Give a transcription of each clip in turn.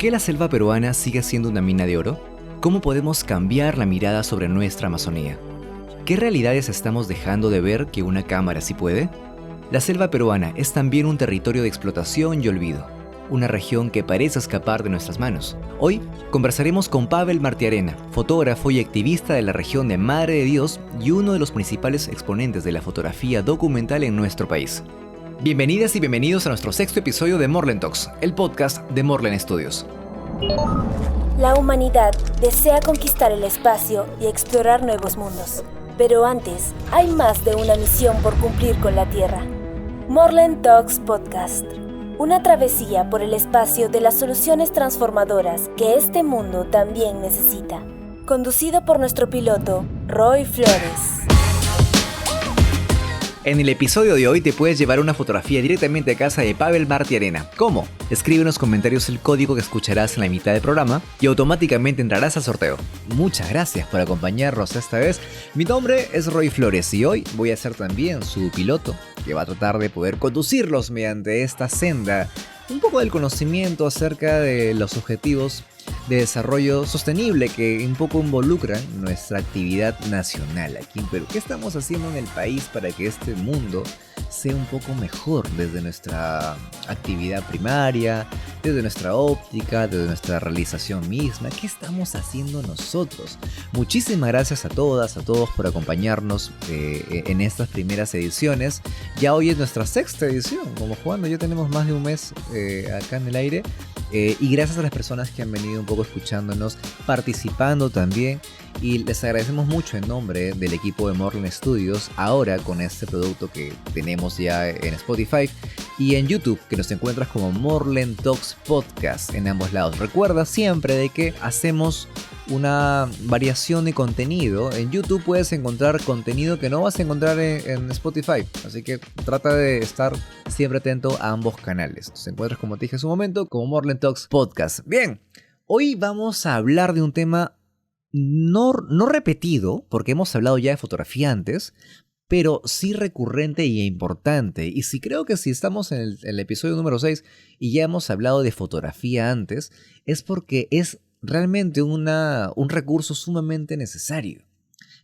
qué la selva peruana sigue siendo una mina de oro? ¿Cómo podemos cambiar la mirada sobre nuestra Amazonía? ¿Qué realidades estamos dejando de ver que una cámara sí puede? La selva peruana es también un territorio de explotación y olvido, una región que parece escapar de nuestras manos. Hoy conversaremos con Pavel Martiarena, fotógrafo y activista de la región de Madre de Dios y uno de los principales exponentes de la fotografía documental en nuestro país. Bienvenidas y bienvenidos a nuestro sexto episodio de Morlen Talks, el podcast de Morlen Studios. La humanidad desea conquistar el espacio y explorar nuevos mundos. Pero antes, hay más de una misión por cumplir con la Tierra. Morlen Talks Podcast. Una travesía por el espacio de las soluciones transformadoras que este mundo también necesita. Conducido por nuestro piloto, Roy Flores. En el episodio de hoy te puedes llevar una fotografía directamente a casa de Pavel Martiarena. ¿Cómo? Escribe en los comentarios el código que escucharás en la mitad del programa y automáticamente entrarás al sorteo. Muchas gracias por acompañarnos esta vez. Mi nombre es Roy Flores y hoy voy a ser también su piloto, que va a tratar de poder conducirlos mediante esta senda. Un poco del conocimiento acerca de los objetivos de desarrollo sostenible que un poco involucran nuestra actividad nacional aquí en Perú. ¿Qué estamos haciendo en el país para que este mundo sea un poco mejor desde nuestra actividad primaria, desde nuestra óptica, desde nuestra realización misma? ¿Qué estamos haciendo nosotros? Muchísimas gracias a todas, a todos por acompañarnos en estas primeras ediciones. Ya hoy es nuestra sexta edición, como jugando, ya tenemos más de un mes acá en el aire. Y gracias a las personas que han venido un poco escuchándonos, participando también, y les agradecemos mucho en nombre del equipo de Morlen Studios, ahora con este producto que tenemos ya en Spotify y en YouTube, que nos encuentras como Morlen Talks Podcast en ambos lados. Recuerda siempre de que hacemos una variación de contenido. En YouTube puedes encontrar contenido que no vas a encontrar en Spotify, así que trata de estar siempre atento a ambos canales. Te encuentras, como te dije hace un momento, como Morlen Talks Podcast. Bien, hoy vamos a hablar de un tema no repetido, porque hemos hablado ya de fotografía antes, pero sí recurrente e importante. Y sí, creo que si estamos en el episodio número 6 y ya hemos hablado de fotografía antes, es porque es realmente un recurso sumamente necesario.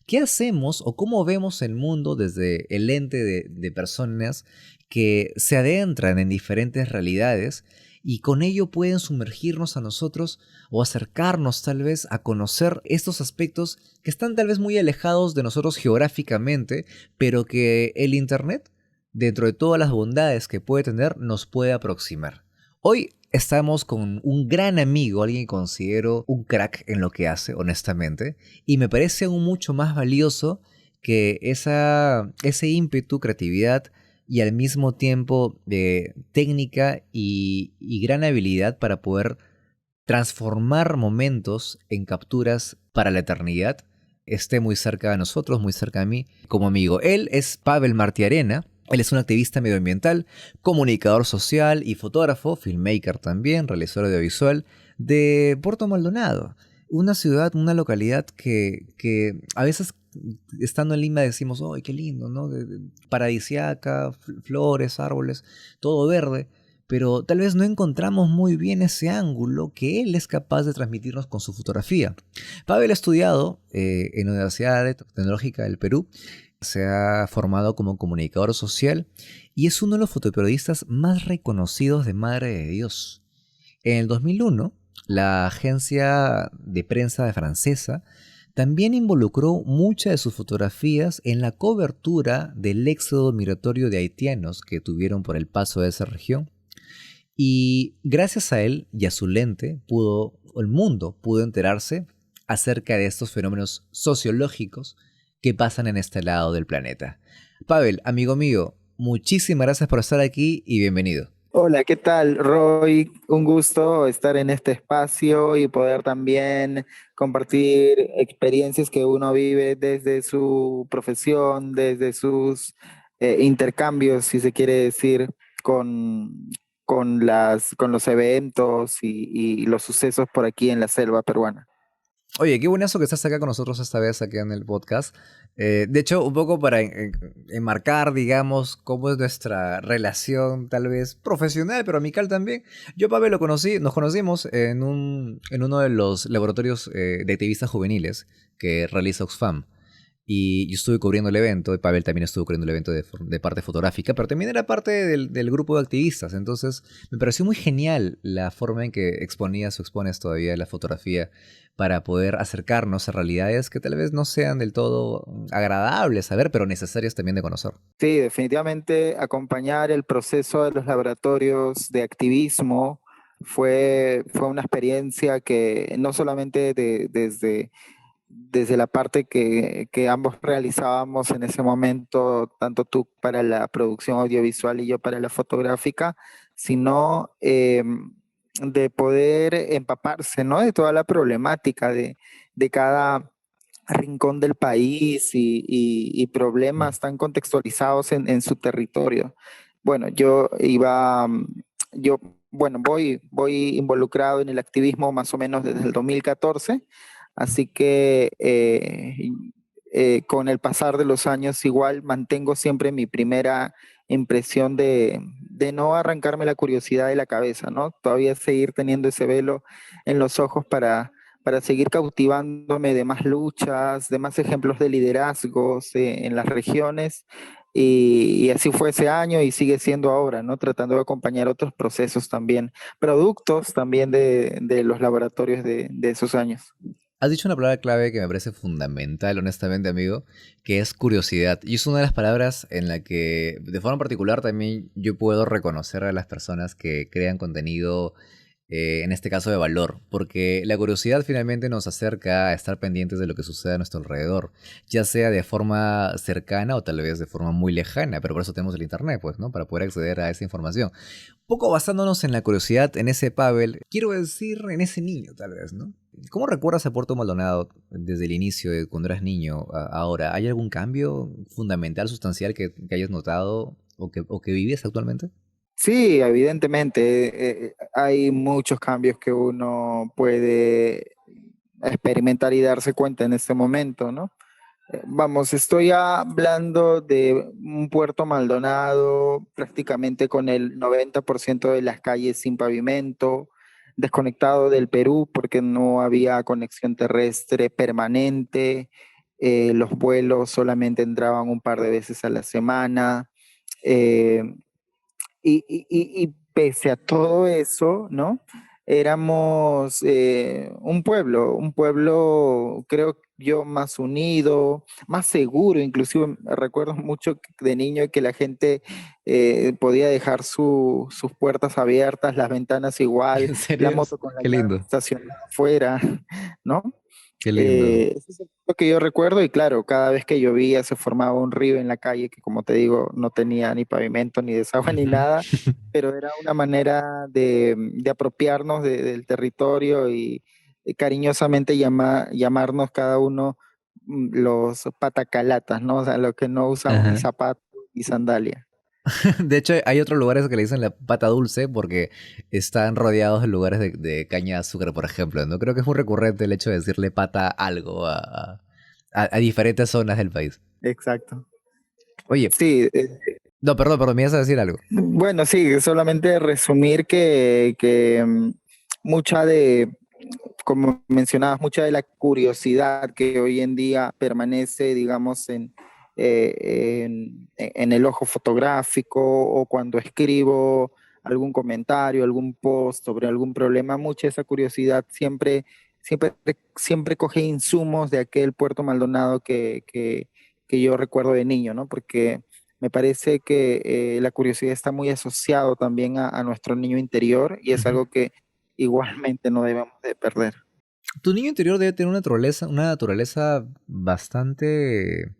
¿Qué hacemos o cómo vemos el mundo desde el lente de personas que se adentran en diferentes realidades y con ello pueden sumergirnos a nosotros o acercarnos tal vez a conocer estos aspectos que están tal vez muy alejados de nosotros geográficamente, pero que el Internet, dentro de todas las bondades que puede tener, nos puede aproximar? Hoy estamos con un gran amigo, alguien que considero un crack en lo que hace, honestamente, y me parece aún mucho más valioso que ese ímpetu, creatividad y al mismo tiempo de técnica y gran habilidad para poder transformar momentos en capturas para la eternidad, esté muy cerca de nosotros, muy cerca de mí, como amigo. Él es Pavel Martiarena. Él es un activista medioambiental, comunicador social y fotógrafo, filmmaker también, realizador audiovisual de Puerto Maldonado, una ciudad, una localidad que a veces estando en Lima decimos, ¡ay, qué lindo!, ¿no? Paradisiaca, flores, árboles, todo verde, pero tal vez no encontramos muy bien ese ángulo que él es capaz de transmitirnos con su fotografía. Pavel ha estudiado en la Universidad Tecnológica del Perú, se ha formado como comunicador social y es uno de los fotoperiodistas más reconocidos de Madre de Dios. En el 2001, la agencia de prensa francesa también involucró muchas de sus fotografías en la cobertura del éxodo migratorio de haitianos que tuvieron por el paso de esa región. Y gracias a él y a su lente, el mundo pudo enterarse acerca de estos fenómenos sociológicos que pasan en este lado del planeta. Pavel, amigo mío, muchísimas gracias por estar aquí y bienvenido. Hola, ¿qué tal, Roy? Un gusto estar en este espacio y poder también compartir experiencias que uno vive desde su profesión, desde sus intercambios, si se quiere decir, con los eventos y los sucesos por aquí en la selva peruana. Oye, qué buenazo que estás acá con nosotros esta vez, aquí en el podcast. De hecho, un poco para enmarcar, digamos, cómo es nuestra relación, tal vez profesional, pero amical también. Yo a Pavel nos conocimos en uno de los laboratorios de activistas juveniles que realiza Oxfam. Y yo estuve cubriendo el evento, y Pavel también estuvo cubriendo el evento de parte fotográfica, pero también era parte del grupo de activistas. Entonces, me pareció muy genial la forma en que exponías o expones todavía la fotografía para poder acercarnos a realidades que tal vez no sean del todo agradables a ver, pero necesarias también de conocer. Sí, definitivamente acompañar el proceso de los laboratorios de activismo fue una experiencia que no solamente desde la parte que ambos realizábamos en ese momento, tanto tú para la producción audiovisual y yo para la fotográfica, sino de poder empaparse, ¿no? De toda la problemática de cada rincón del país y problemas tan contextualizados en su territorio. Bueno, yo, bueno, voy involucrado en el activismo más o menos desde el 2014. Así que con el pasar de los años igual mantengo siempre mi primera impresión de no arrancarme la curiosidad de la cabeza, ¿no? Todavía seguir teniendo ese velo en los ojos para seguir cautivándome de más luchas, de más ejemplos de liderazgos en las regiones. Y así fue ese año y sigue siendo ahora, ¿no? Tratando de acompañar otros procesos también, productos también de los laboratorios de esos años. Has dicho una palabra clave que me parece fundamental, honestamente, amigo, que es curiosidad. Y es una de las palabras en la que, de forma particular, también yo puedo reconocer a las personas que crean contenido, en este caso de valor, porque la curiosidad finalmente nos acerca a estar pendientes de lo que sucede a nuestro alrededor, ya sea de forma cercana o tal vez de forma muy lejana, pero por eso tenemos el internet, pues, ¿no? Para poder acceder a esa información. Un poco basándonos en la curiosidad, en ese Pavel, quiero decir en ese niño, tal vez, ¿no? ¿Cómo recuerdas a Puerto Maldonado desde el inicio, de cuando eras niño, ahora? ¿Hay algún cambio fundamental, sustancial que hayas notado o que vives actualmente? Sí, evidentemente, hay muchos cambios que uno puede experimentar y darse cuenta en este momento, ¿no? Vamos, estoy hablando de un Puerto Maldonado prácticamente con el 90% de las calles sin pavimento, desconectado del Perú porque no había conexión terrestre permanente, los vuelos solamente entraban un par de veces a la semana. eh, y pese a todo eso, ¿no? Éramos un pueblo creo yo más unido, más seguro, inclusive recuerdo mucho de niño que la gente podía dejar sus puertas abiertas, las ventanas igual, ¿En la serio? moto con la Qué llave lindo, estacionada afuera, ¿no? qué lindo. Eso es lo que yo recuerdo y claro, cada vez que llovía se formaba un río en la calle que como te digo no tenía ni pavimento ni desagüe ni Ujú. nada, pero era una manera de apropiarnos del territorio y cariñosamente llamarnos cada uno los patacalatas, ¿no? O sea, los que no usamos ni Ajá. zapatos ni sandalia. De hecho, hay otros lugares que le dicen la pata dulce porque están rodeados de lugares de caña de azúcar, por ejemplo, ¿no? Creo que es muy recurrente el hecho de decirle pata algo a diferentes zonas del país. Exacto. Oye, Sí, no, perdón, me ibas a decir algo. bueno, sí, solamente resumir que mucha como mencionabas, mucha de la curiosidad que hoy en día permanece, digamos, en el ojo fotográfico o cuando escribo algún comentario, algún post sobre algún problema, mucha de esa curiosidad siempre, siempre coge insumos de aquel Puerto Maldonado que yo recuerdo de niño, ¿no? Porque me parece que la curiosidad está muy asociado también a nuestro niño interior y es Ujú. algo que igualmente no debemos de perder. Tu niño interior debe tener una naturaleza bastante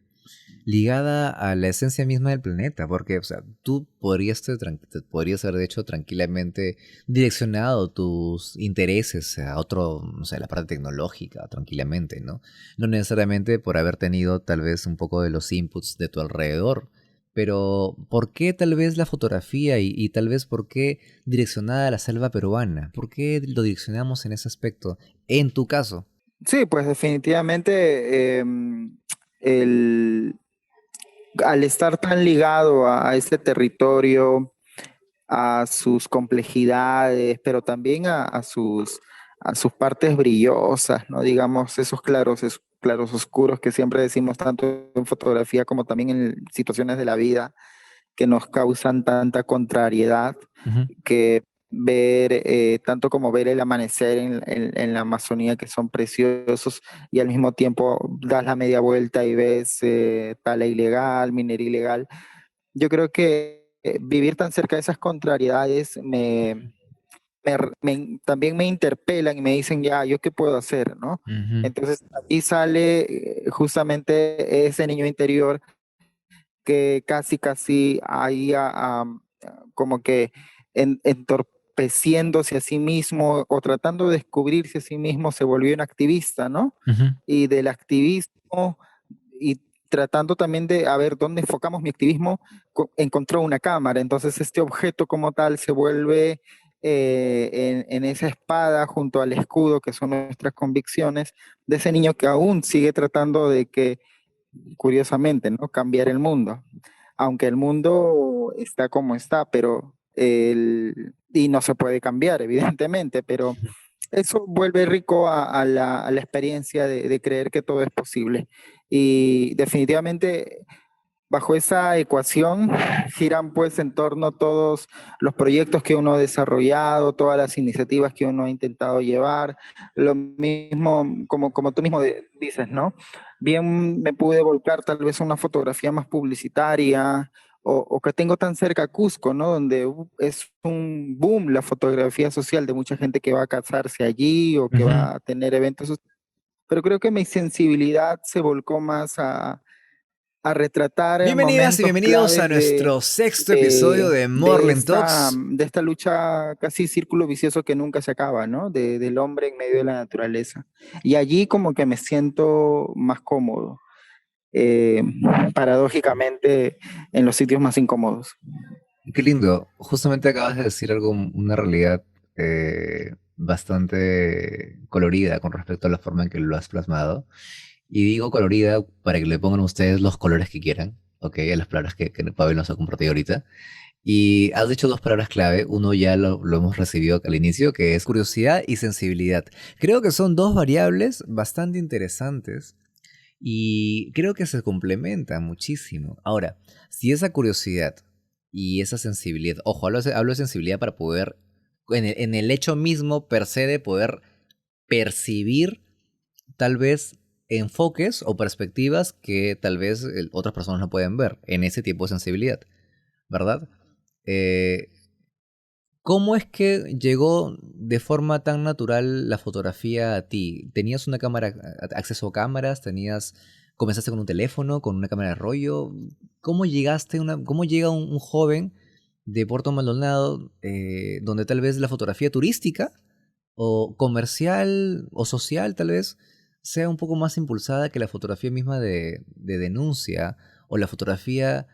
ligada a la esencia misma del planeta, porque, o sea, tú podrías haber, de hecho, tranquilamente direccionado tus intereses a otro, no sé, la parte tecnológica, tranquilamente, ¿no? No necesariamente por haber tenido tal vez un poco de los inputs de tu alrededor, pero ¿por qué tal vez la fotografía y tal vez por qué direccionada a la selva peruana? ¿Por qué lo direccionamos en ese aspecto? En tu caso. Sí, pues definitivamente el, al estar tan ligado a este territorio, a sus complejidades, pero también a sus partes brillosas, ¿no? Digamos, esos claros, claros oscuros que siempre decimos tanto en fotografía como también en situaciones de la vida que nos causan tanta contrariedad, Ujú. que ver, tanto como ver el amanecer en la Amazonía, que son preciosos, y al mismo tiempo das la media vuelta y ves tala ilegal, minería ilegal. Yo creo que vivir tan cerca de esas contrariedades también me interpelan y me dicen, ya, ¿yo qué puedo hacer, no? Ujú. Entonces, aquí sale justamente ese niño interior que casi ahí como que entorpeciéndose a sí mismo o tratando de descubrirse a sí mismo, se volvió un activista, ¿no? Ujú. Y del activismo y tratando también de a ver dónde enfocamos mi activismo, encontró una cámara. Entonces este objeto como tal se vuelve en esa espada junto al escudo, que son nuestras convicciones, de ese niño que aún sigue tratando de que, curiosamente, ¿no? Cambiar el mundo. Aunque el mundo está como está, pero y no se puede cambiar, evidentemente, pero eso vuelve rico a la experiencia de creer que todo es posible. Y definitivamente bajo esa ecuación giran pues en torno a todos los proyectos que uno ha desarrollado, todas las iniciativas que uno ha intentado llevar. Lo mismo, como tú mismo dices, ¿no? Bien me pude volcar tal vez a una fotografía más publicitaria o que tengo tan cerca a Cusco, ¿no? Donde es un boom la fotografía social de mucha gente que va a casarse allí o que Ujú. va a tener eventos. Pero creo que mi sensibilidad se volcó más a retratar Bienvenidas y momentos bienvenidos a claves nuestro sexto episodio de Morland Talks. de esta lucha casi círculo vicioso que nunca se acaba, ¿no? Del hombre en medio de la naturaleza. Y allí como que me siento más cómodo, eh, paradójicamente en los sitios más incómodos. Qué lindo. Justamente acabas de decir algo, una realidad bastante colorida con respecto a la forma en que lo has plasmado. Y digo colorida para que le pongan ustedes los colores que quieran, ¿ok? A las palabras que Pavel nos ha compartido ahorita. Y has dicho dos palabras clave. Uno ya lo hemos recibido al inicio, que es curiosidad y sensibilidad. Creo que son dos variables bastante interesantes y creo que se complementan muchísimo. Ahora, si esa curiosidad y esa sensibilidad, ojo, hablo de sensibilidad para poder, en el hecho mismo per se de poder percibir tal vez enfoques o perspectivas que tal vez otras personas no pueden ver en ese tipo de sensibilidad, ¿verdad? Eh, ¿Cómo es que llegó de forma tan natural la fotografía a ti? ¿Tenías una cámara, acceso a cámaras? Comenzaste con un teléfono, con una cámara de rollo? ¿Cómo llega un joven de Puerto Maldonado, donde tal vez la fotografía turística o comercial o social tal vez sea un poco más impulsada que la fotografía misma de denuncia o la fotografía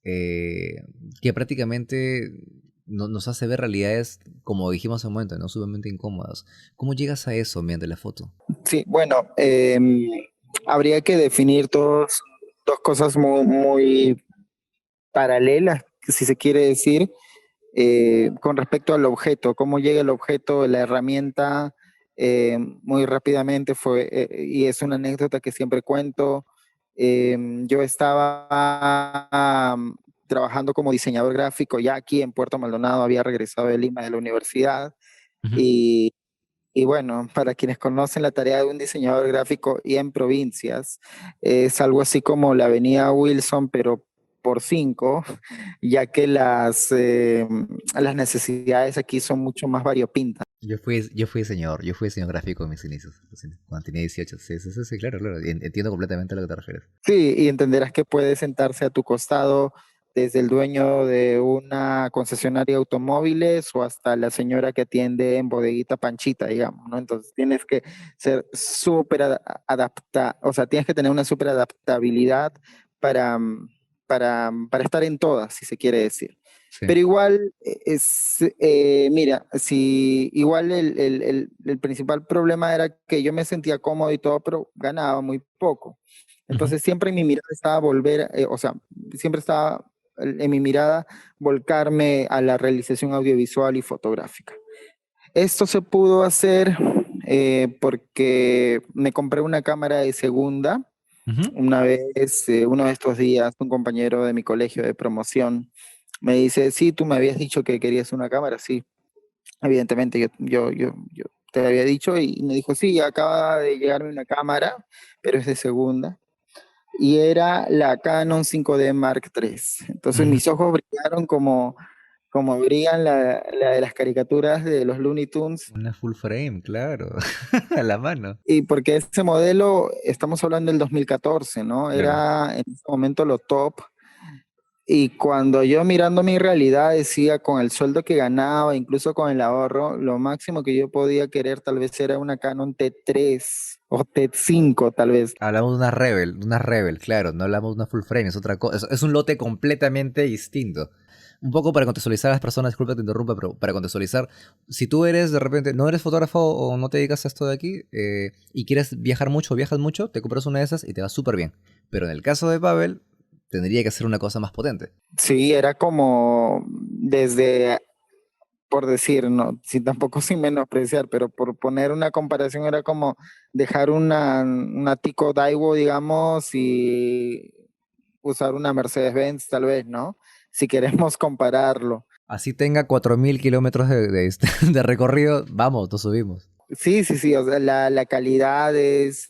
eh, que prácticamente nos hace ver realidades, como dijimos hace un momento, ¿no? Sumamente incómodas? ¿Cómo llegas a eso mediante la foto? Sí, bueno, habría que definir dos cosas muy paralelas, si se quiere decir, con respecto al objeto, cómo llega el objeto, la herramienta, muy rápidamente fue, y es una anécdota que siempre cuento. Yo estaba trabajando como diseñador gráfico ya aquí en Puerto Maldonado, había regresado de Lima de la universidad Ujú. y, y bueno, para quienes conocen la tarea de un diseñador gráfico y en provincias, es algo así como la Avenida Wilson, pero por cinco, ya que las necesidades aquí son mucho más variopintas. Yo fui diseñador gráfico en mis inicios, cuando tenía 18. Sí, sí, sí, sí, claro, claro. Entiendo completamente a lo que te refieres. Sí, y entenderás que puede sentarse a tu costado desde el dueño de una concesionaria de automóviles o hasta la señora que atiende en bodeguita Panchita, digamos, ¿no? Entonces tienes que ser súper o sea, tienes que tener una súper adaptabilidad para, para estar en todas, si se quiere decir. Sí. Pero igual, mira, si igual el principal problema era que yo me sentía cómodo y todo, pero ganaba muy poco. Ujú. Entonces siempre en mi mirada estaba volver, o sea, siempre estaba en mi mirada volcarme a la realización audiovisual y fotográfica. Esto se pudo hacer porque me compré una cámara de segunda. Ujú. Una vez, uno de estos días, un compañero de mi colegio de promoción me dice, sí, tú me habías dicho que querías una cámara, sí, evidentemente yo te había dicho y me dijo, sí, acaba de llegarme una cámara, pero es de segunda. Y era la Canon 5D Mark III. Entonces Ujú. mis ojos brillaron como brillan la de las caricaturas de los Looney Tunes. Una full frame, claro. A la mano. Y porque ese modelo, estamos hablando del 2014, ¿no? Claro. Era en ese momento lo top. Y cuando yo mirando mi realidad decía, con el sueldo que ganaba, incluso con el ahorro, lo máximo que yo podía querer tal vez era una Canon T3 o T5 tal vez. Hablamos de una Rebel, claro, no hablamos de una full frame, es otra cosa, es un lote completamente distinto. Un poco para contextualizar a las personas, disculpa que te interrumpa, pero para contextualizar, si tú eres de repente, no eres fotógrafo o no te dedicas a esto de aquí y quieres viajar mucho o viajas mucho, te compras una de esas y te va súper bien. Pero en el caso de Pavel, tendría que ser una cosa más potente. Sí, era como desde, por decir, no, sin tampoco sin menospreciar, pero por poner una comparación era como dejar una Tico Daiwo, digamos, y usar una Mercedes-Benz tal vez, ¿no? Si queremos compararlo. Así tenga 4000 kilómetros de recorrido, vamos, nos subimos. Sí, sí, sí, o sea, la calidad es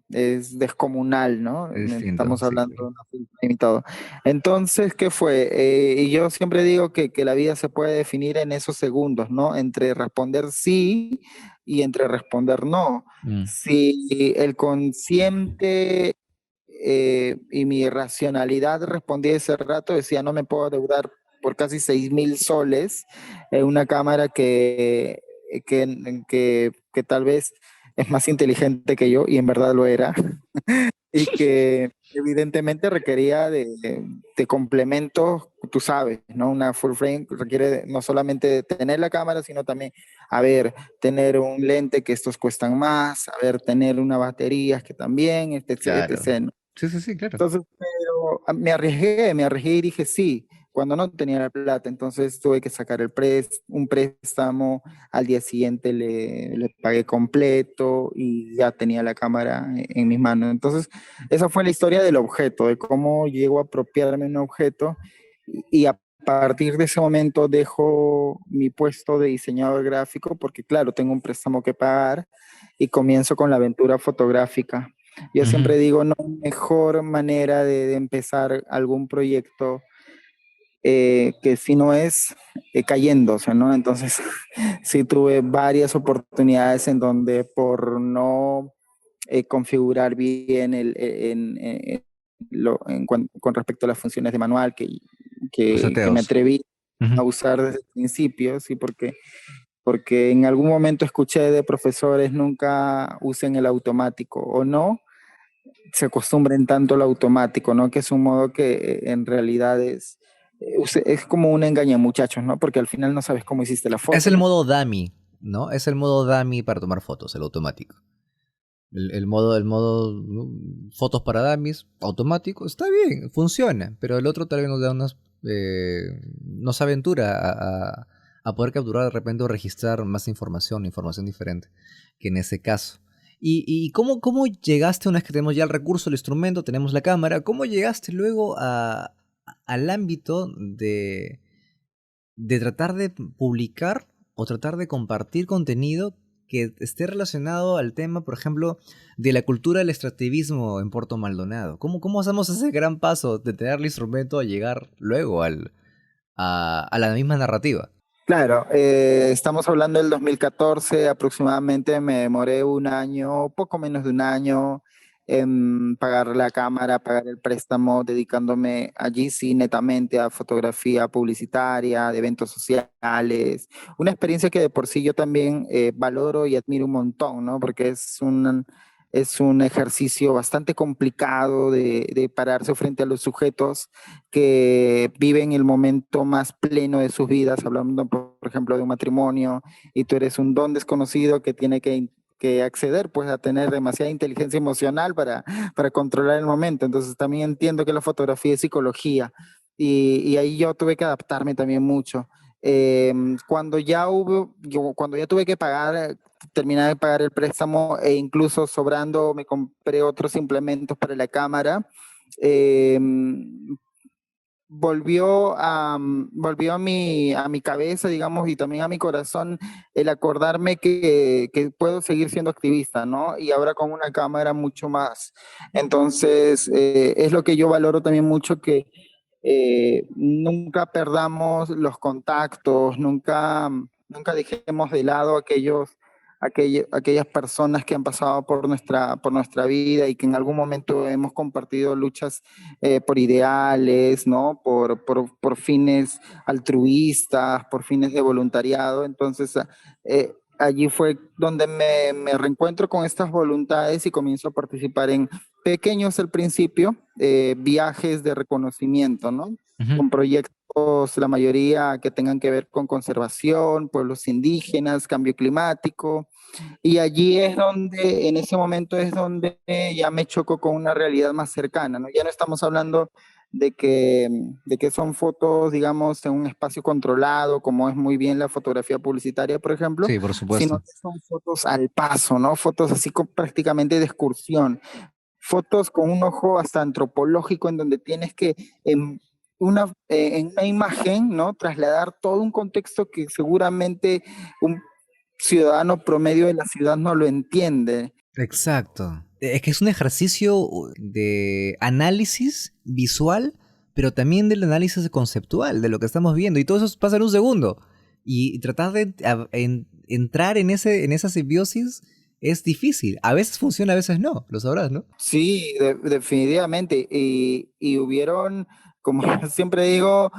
descomunal, ¿no? Es distinto, Estamos sí, hablando claro. de una full frame y todo. Entonces, ¿qué fue? Y yo siempre digo que la vida se puede definir en esos segundos, ¿no? Entre responder sí y entre responder no. Mm. Si el consciente y mi racionalidad respondía ese rato, decía, no me puedo deudar por casi 6.000 soles en una cámara que tal vez es más inteligente que yo, y en verdad lo era, y que evidentemente requería de complementos, tú sabes, ¿no? Una full frame requiere no solamente de tener la cámara, sino también, a ver, tener un lente que estos cuestan más, a ver, tener una batería que también, etc, Claro. etc, ¿no? Sí, sí, sí, claro. Entonces, pero me arriesgué y dije sí, cuando no tenía la plata, entonces tuve que sacar un préstamo, al día siguiente le pagué completo y ya tenía la cámara en mis manos. Entonces, esa fue la historia del objeto, de cómo llego a apropiarme un objeto y a partir de ese momento dejo mi puesto de diseñador gráfico porque claro, tengo un préstamo que pagar y comienzo con la aventura fotográfica. Yo Ujú. siempre digo, no hay mejor manera de empezar algún proyecto que si no es cayéndose, ¿no? Entonces, sí tuve varias oportunidades en donde por no configurar bien con respecto a las funciones de manual Los que me seteos. atreví a Ujú. usar desde el principio, sí, porque en algún momento escuché de profesores nunca usen el automático o no se acostumbren tanto al automático, ¿no? Que es un modo que en realidad es como un engaña muchachos, ¿no? Porque al final no sabes cómo hiciste la Es foto, el ¿no? modo dummy, ¿no? Es el modo dummy para tomar fotos, el automático. El modo ¿no? fotos para dummies automático está bien, funciona, pero el otro tal vez nos da nos aventura a poder capturar de repente o registrar más información diferente que en ese caso. ¿Y cómo llegaste una vez que tenemos ya el recurso, el instrumento, tenemos la cámara? ¿Cómo llegaste luego al ámbito de tratar de publicar o tratar de compartir contenido que esté relacionado al tema, por ejemplo, de la cultura del extractivismo en Puerto Maldonado? ¿Cómo hacemos ese gran paso de tener el instrumento a llegar luego a la misma narrativa? Claro, estamos hablando del 2014, aproximadamente me demoré un año, poco menos de un año, en pagar la cámara, pagar el préstamo, dedicándome allí sí netamente a fotografía publicitaria, de eventos sociales, una experiencia que de por sí yo también valoro y admiro un montón, ¿no? Porque es un ejercicio bastante complicado de pararse frente a los sujetos que viven el momento más pleno de sus vidas, hablando, por ejemplo, de un matrimonio, y tú eres un don desconocido que tiene que acceder pues a tener demasiada inteligencia emocional para controlar el momento. Entonces también entiendo que la fotografía es psicología y ahí yo tuve que adaptarme también mucho. Cuando ya tuve que pagar, terminar de pagar el préstamo e incluso sobrando me compré otros implementos para la cámara. eh, volvió a mi cabeza, digamos, y también a mi corazón el acordarme que puedo seguir siendo activista, ¿no? Y ahora con una cámara mucho más. Entonces, es lo que yo valoro también mucho, que nunca perdamos los contactos, nunca dejemos de lado aquellas personas que han pasado por nuestra vida y que en algún momento hemos compartido luchas por ideales, ¿no? Por fines altruistas, por fines de voluntariado. Entonces, allí fue donde me reencuentro con estas voluntades y comienzo a participar en pequeños al principio, viajes de reconocimiento, ¿no? Ujú. Con proyectos, la mayoría que tengan que ver con conservación, pueblos indígenas, cambio climático. Y allí es donde, en ese momento es donde ya me choco con una realidad más cercana, ¿no? Ya no estamos hablando de que son fotos, digamos, en un espacio controlado, como es muy bien la fotografía publicitaria, por ejemplo, Sí, por sino supuesto. que son fotos al paso, ¿no? Fotos así prácticamente de excursión, fotos con un ojo hasta antropológico en donde tienes que en en una imagen, ¿no? Trasladar todo un contexto que seguramente un ciudadano promedio de la ciudad no lo entiende. Exacto. Es que es un ejercicio de análisis visual, pero también del análisis conceptual de lo que estamos viendo. Y todo eso pasa en un segundo. Y tratar de entrar en esa simbiosis es difícil. A veces funciona, a veces no. Lo sabrás, ¿no? Sí, definitivamente. Y hubieron, como siempre digo,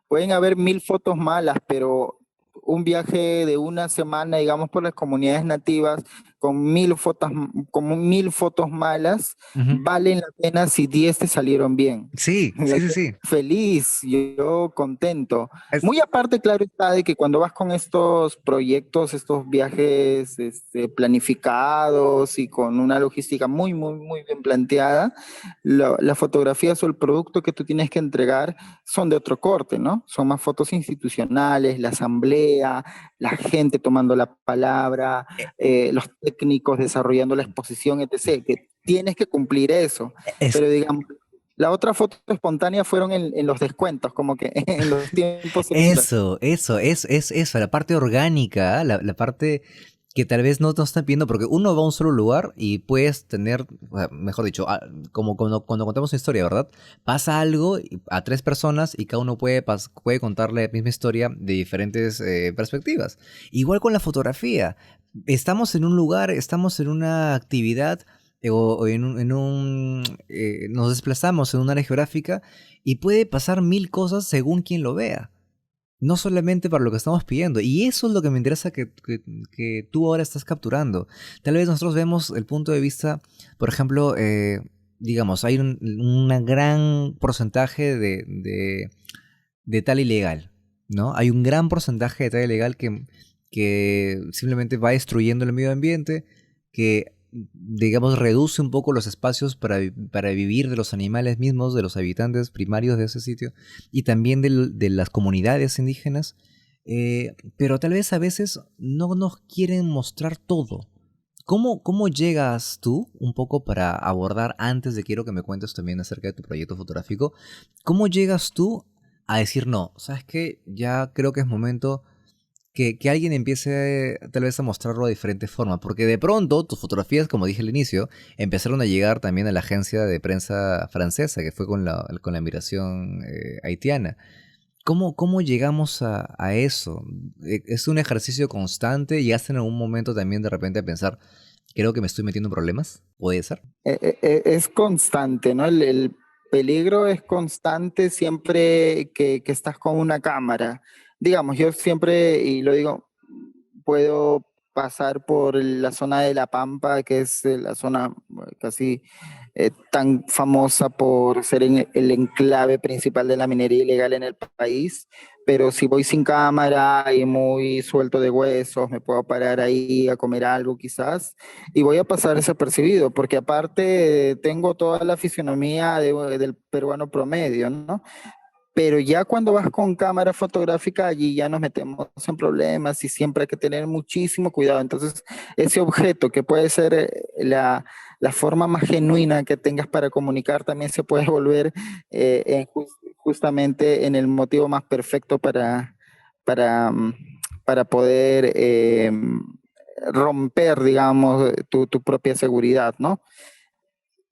pueden haber 1000 fotos malas, pero un viaje de una semana, digamos, por las comunidades nativas, con 1000 fotos, con 1000 fotos malas, Ujú. valen la pena si 10 te salieron bien. Sí, sí, sí, sí. Feliz, yo contento. Es- Muy aparte, claro está, de que cuando vas con estos proyectos, estos viajes planificados y con una logística muy bien planteada, las fotografías o el producto que tú tienes que entregar son de otro corte, ¿no? Son más fotos institucionales, la asamblea, la gente tomando la palabra, los técnicos desarrollando la exposición, etc., que tienes que cumplir eso. es- Pero digamos, la otra foto espontánea fueron en los descuentos, como que en los tiempos extras. es eso, la parte orgánica, la parte que tal vez no están viendo, porque uno va a un solo lugar y puedes tener, o sea, mejor dicho, como cuando contamos una historia, ¿verdad? Pasa algo a tres personas y cada uno puede contarle la misma historia de diferentes perspectivas. Igual con la fotografía. Estamos en un lugar, estamos en una actividad o nos desplazamos en un área geográfica y puede pasar mil cosas según quien lo vea. No solamente para lo que estamos pidiendo. Y eso es lo que me interesa que tú ahora estás capturando. Tal vez nosotros vemos el punto de vista, por ejemplo, digamos, hay un gran porcentaje de tal ilegal, ¿no? Hay un gran porcentaje de tal ilegal que simplemente va destruyendo el medio ambiente, que, digamos, reduce un poco los espacios para vivir de los animales mismos, de los habitantes primarios de ese sitio, y también de las comunidades indígenas, pero tal vez a veces no nos quieren mostrar todo. ¿Cómo llegas tú, un poco para abordar, antes de quiero que me cuentes también acerca de tu proyecto fotográfico, cómo llegas tú a decir no? ¿Sabes qué? Ya creo que es momento que alguien empiece tal vez a mostrarlo de diferente forma, porque de pronto tus fotografías, como dije al inicio, empezaron a llegar también a la agencia de prensa francesa, que fue con la migración haitiana. ¿Cómo llegamos a eso? ¿Es un ejercicio constante y hacen en algún momento también de repente a pensar, creo que me estoy metiendo en problemas? ¿Puede ser? Es constante, ¿no? El peligro es constante siempre que estás con una cámara. Digamos, yo siempre, y lo digo, puedo pasar por la zona de La Pampa, que es la zona casi tan famosa por ser el enclave principal de la minería ilegal en el país, pero si voy sin cámara y muy suelto de huesos, me puedo parar ahí a comer algo quizás y voy a pasar desapercibido, porque aparte tengo toda la fisionomía del peruano promedio, ¿no? Pero ya cuando vas con cámara fotográfica, allí ya nos metemos en problemas y siempre hay que tener muchísimo cuidado. Entonces, ese objeto que puede ser la forma más genuina que tengas para comunicar, también se puede volver justamente en el motivo más perfecto para, mm, para poder romper, digamos, tu propia seguridad, ¿no?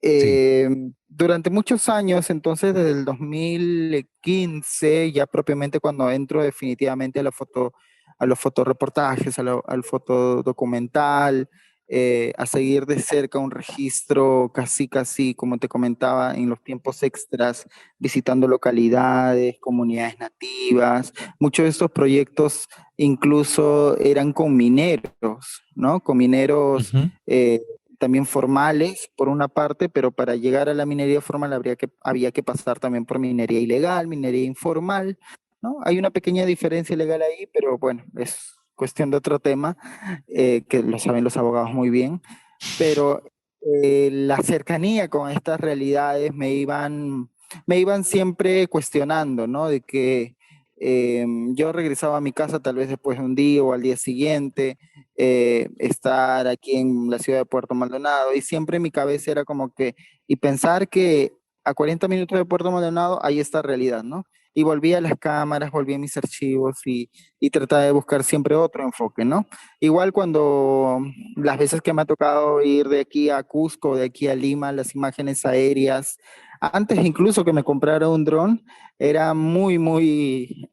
Sí. Eh, Durante muchos años, entonces desde el 2015, ya propiamente cuando entro definitivamente a la foto, a los fotoreportajes, al fotodocumental, a seguir de cerca un registro casi, casi, como te comentaba, en los tiempos extras, visitando localidades, comunidades nativas. Muchos de estos proyectos incluso eran con mineros, ¿no? Con mineros Ujú. también formales por una parte, pero para llegar a la minería formal había que pasar también por minería ilegal, minería informal, ¿no? Hay una pequeña diferencia legal ahí, pero bueno, es cuestión de otro tema, que lo saben los abogados muy bien, pero la cercanía con estas realidades me iban siempre cuestionando, ¿no? De que yo regresaba a mi casa tal vez después de un día o al día siguiente, estar aquí en la ciudad de Puerto Maldonado y siempre en mi cabeza era como que, y pensar que a 40 minutos de Puerto Maldonado hay esta realidad, ¿no? Y volví a las cámaras, volví a mis archivos y trataba de buscar siempre otro enfoque, ¿no? Igual cuando las veces que me ha tocado ir de aquí a Cusco, de aquí a Lima, las imágenes aéreas, antes incluso que me comprara un dron, era muy, muy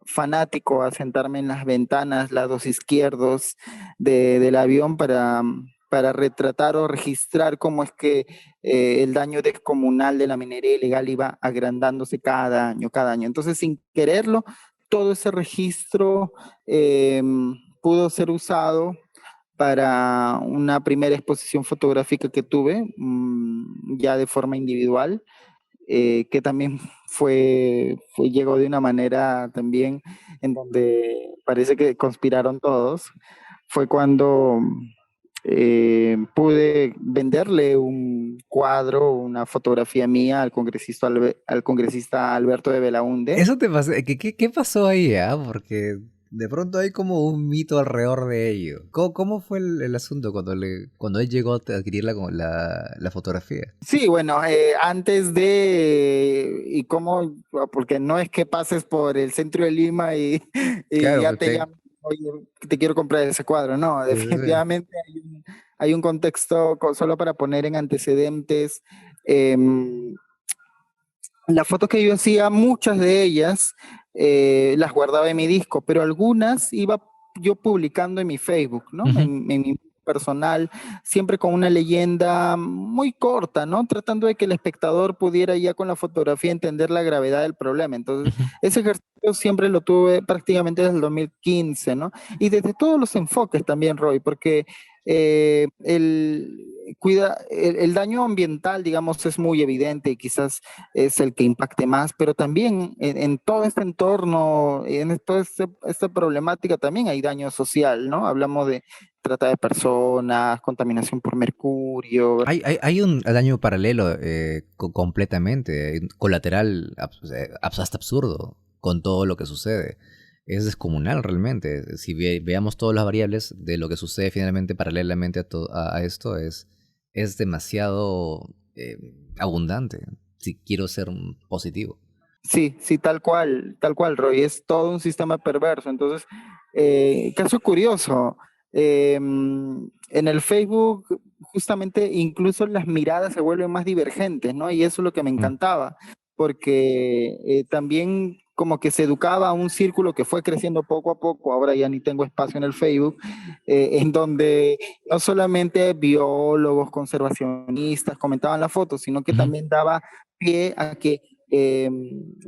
fanático a sentarme en las ventanas, lados izquierdos del avión para retratar o registrar cómo es que el daño descomunal de la minería ilegal iba agrandándose cada año, cada año. Entonces, sin quererlo, todo ese registro eh, pudo ser usado para una primera exposición fotográfica que tuve, ya de forma individual, que también llegó de una manera también en donde parece que conspiraron todos. Fue cuando pude venderle un cuadro, una fotografía mía al congresista Alberto de Belaúnde. Eso te pasó, ¿qué pasó ahí, Porque de pronto hay como un mito alrededor de ello. ¿Cómo fue el asunto cuando él llegó a adquirir la fotografía? Sí, bueno, antes de, y cómo, porque no es que pases por el centro de Lima y Claro, ya pues te llaman, oye, te quiero comprar ese cuadro, no, sí, sí, sí. definitivamente hay un contexto, solo para poner en antecedentes, em, las fotos que yo hacía, muchas de ellas las guardaba en mi disco, pero algunas iba yo publicando en mi Facebook, ¿no? Ujú. En mi personal, siempre con una leyenda muy corta, ¿no? Tratando de que el espectador pudiera ya con la fotografía entender la gravedad del problema. Entonces, Ujú. ese ejercicio siempre lo tuve prácticamente desde el 2015, ¿no? Y desde todos los enfoques también, Roy, porque el daño ambiental, digamos, es muy evidente y quizás es el que impacte más, pero también en todo este entorno, en toda esta problemática también hay daño social, ¿no? Hablamos de trata de personas, contaminación por mercurio. Hay un daño paralelo completamente, colateral, hasta absurdo, con todo lo que sucede. Es descomunal realmente. Si veamos todas las variables de lo que sucede finalmente paralelamente a esto, es demasiado abundante, si quiero ser positivo. Sí, sí, tal cual, Roy, es todo un sistema perverso. Entonces, caso curioso, en el Facebook justamente incluso las miradas se vuelven más divergentes, ¿no? Y eso es lo que me Mm. encantaba, porque también como que se educaba a un círculo que fue creciendo poco a poco, ahora ya ni tengo espacio en el Facebook, en donde no solamente biólogos, conservacionistas comentaban la foto, sino que Ujú. también daba pie a que eh,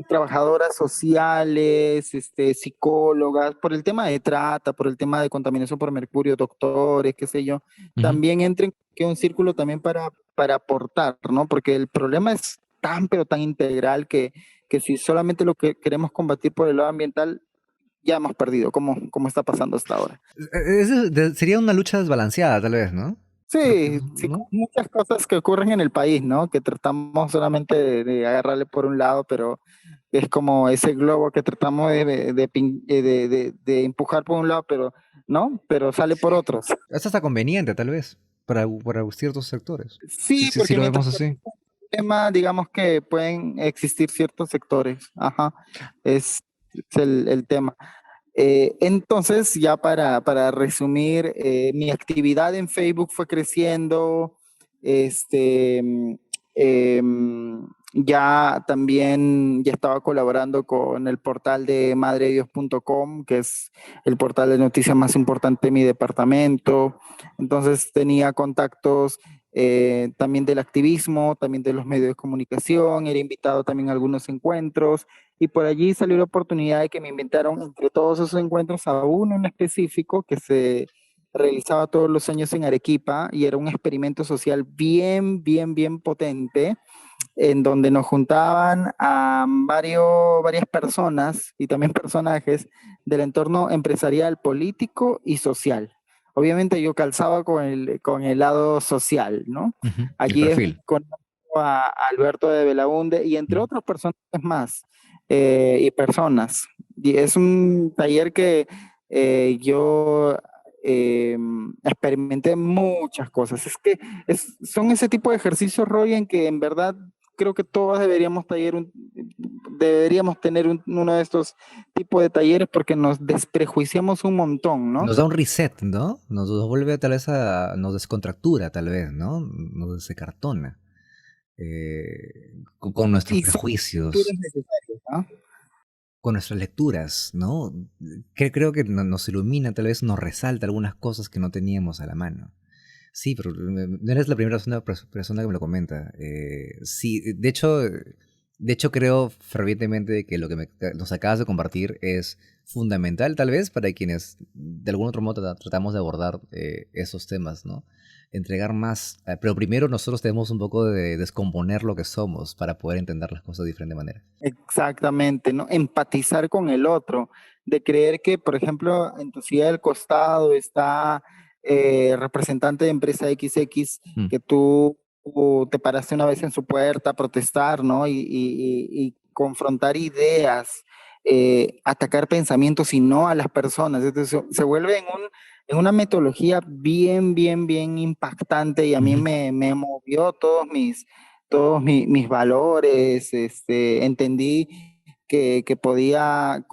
trabajadoras sociales, psicólogas, por el tema de trata, por el tema de contaminación por mercurio, doctores, qué sé yo, Ujú. también entren que un círculo también para aportar, ¿no? Porque el problema es tan, pero tan integral que si solamente lo que queremos combatir por el lado ambiental, ya hemos perdido, como está pasando hasta ahora. Sería una lucha desbalanceada, tal vez, ¿no? Sí, sí, ¿No? como muchas cosas que ocurren en el país, ¿no? Que tratamos solamente de agarrarle por un lado, pero es como ese globo que tratamos de empujar por un lado, pero no, pero sale por otros. Es hasta conveniente, tal vez, para ciertos sectores. Sí, Sí, sí, sí porque lo mientras vemos así. tema, digamos que pueden existir ciertos sectores. Ajá, es el tema. Entonces, ya para resumir, mi actividad en Facebook fue creciendo, este, ya también ya estaba colaborando con el portal de madredios.com, que es el portal de noticias más importante de mi departamento. Entonces tenía contactos también del activismo, también de los medios de comunicación, era invitado también a algunos encuentros. Y por allí salió la oportunidad de que me invitaron entre todos esos encuentros a uno en específico que se realizaba todos los años en Arequipa y era un experimento social bien potente en donde nos juntaban a varias personas y también personajes del entorno empresarial, político y social. Obviamente yo calzaba con el lado social, ¿no? Ujú. El Allí es perfil. con a Alberto de Belaunde y entre Mm. otros personajes más y personas. Y es un taller que yo experimenté muchas cosas. Es que son ese tipo de ejercicios, Roy, en que en verdad creo que todos deberíamos tener uno de estos tipos de talleres porque nos desprejuiciamos un montón, ¿no? Nos da un reset, ¿no? Nos vuelve tal vez nos descontractura, tal vez, ¿no? Nos desencartona con nuestros Y son prejuicios, lecturas necesarias, ¿no? con nuestras lecturas, ¿no? Creo que nos ilumina, tal vez nos resalta algunas cosas que no teníamos a la mano. Sí, pero no eres la primera persona que me lo comenta. Sí, de hecho creo fervientemente que lo que nos acabas de compartir es fundamental, tal vez, para quienes de algún otro modo tratamos de abordar esos temas, ¿no? Entregar más, pero primero nosotros tenemos un poco de descomponer lo que somos para poder entender las cosas de diferente manera. Exactamente, ¿no? Empatizar con el otro, de creer que, por ejemplo, en tu silla del costado está representante de empresa XX, Mm. que tú te paraste una vez en su puerta a protestar, ¿no? Y confrontar ideas, atacar pensamientos y no a las personas. Entonces se vuelve en una metodología bien impactante y a mí Ujú. me movió mis valores, entendí que podía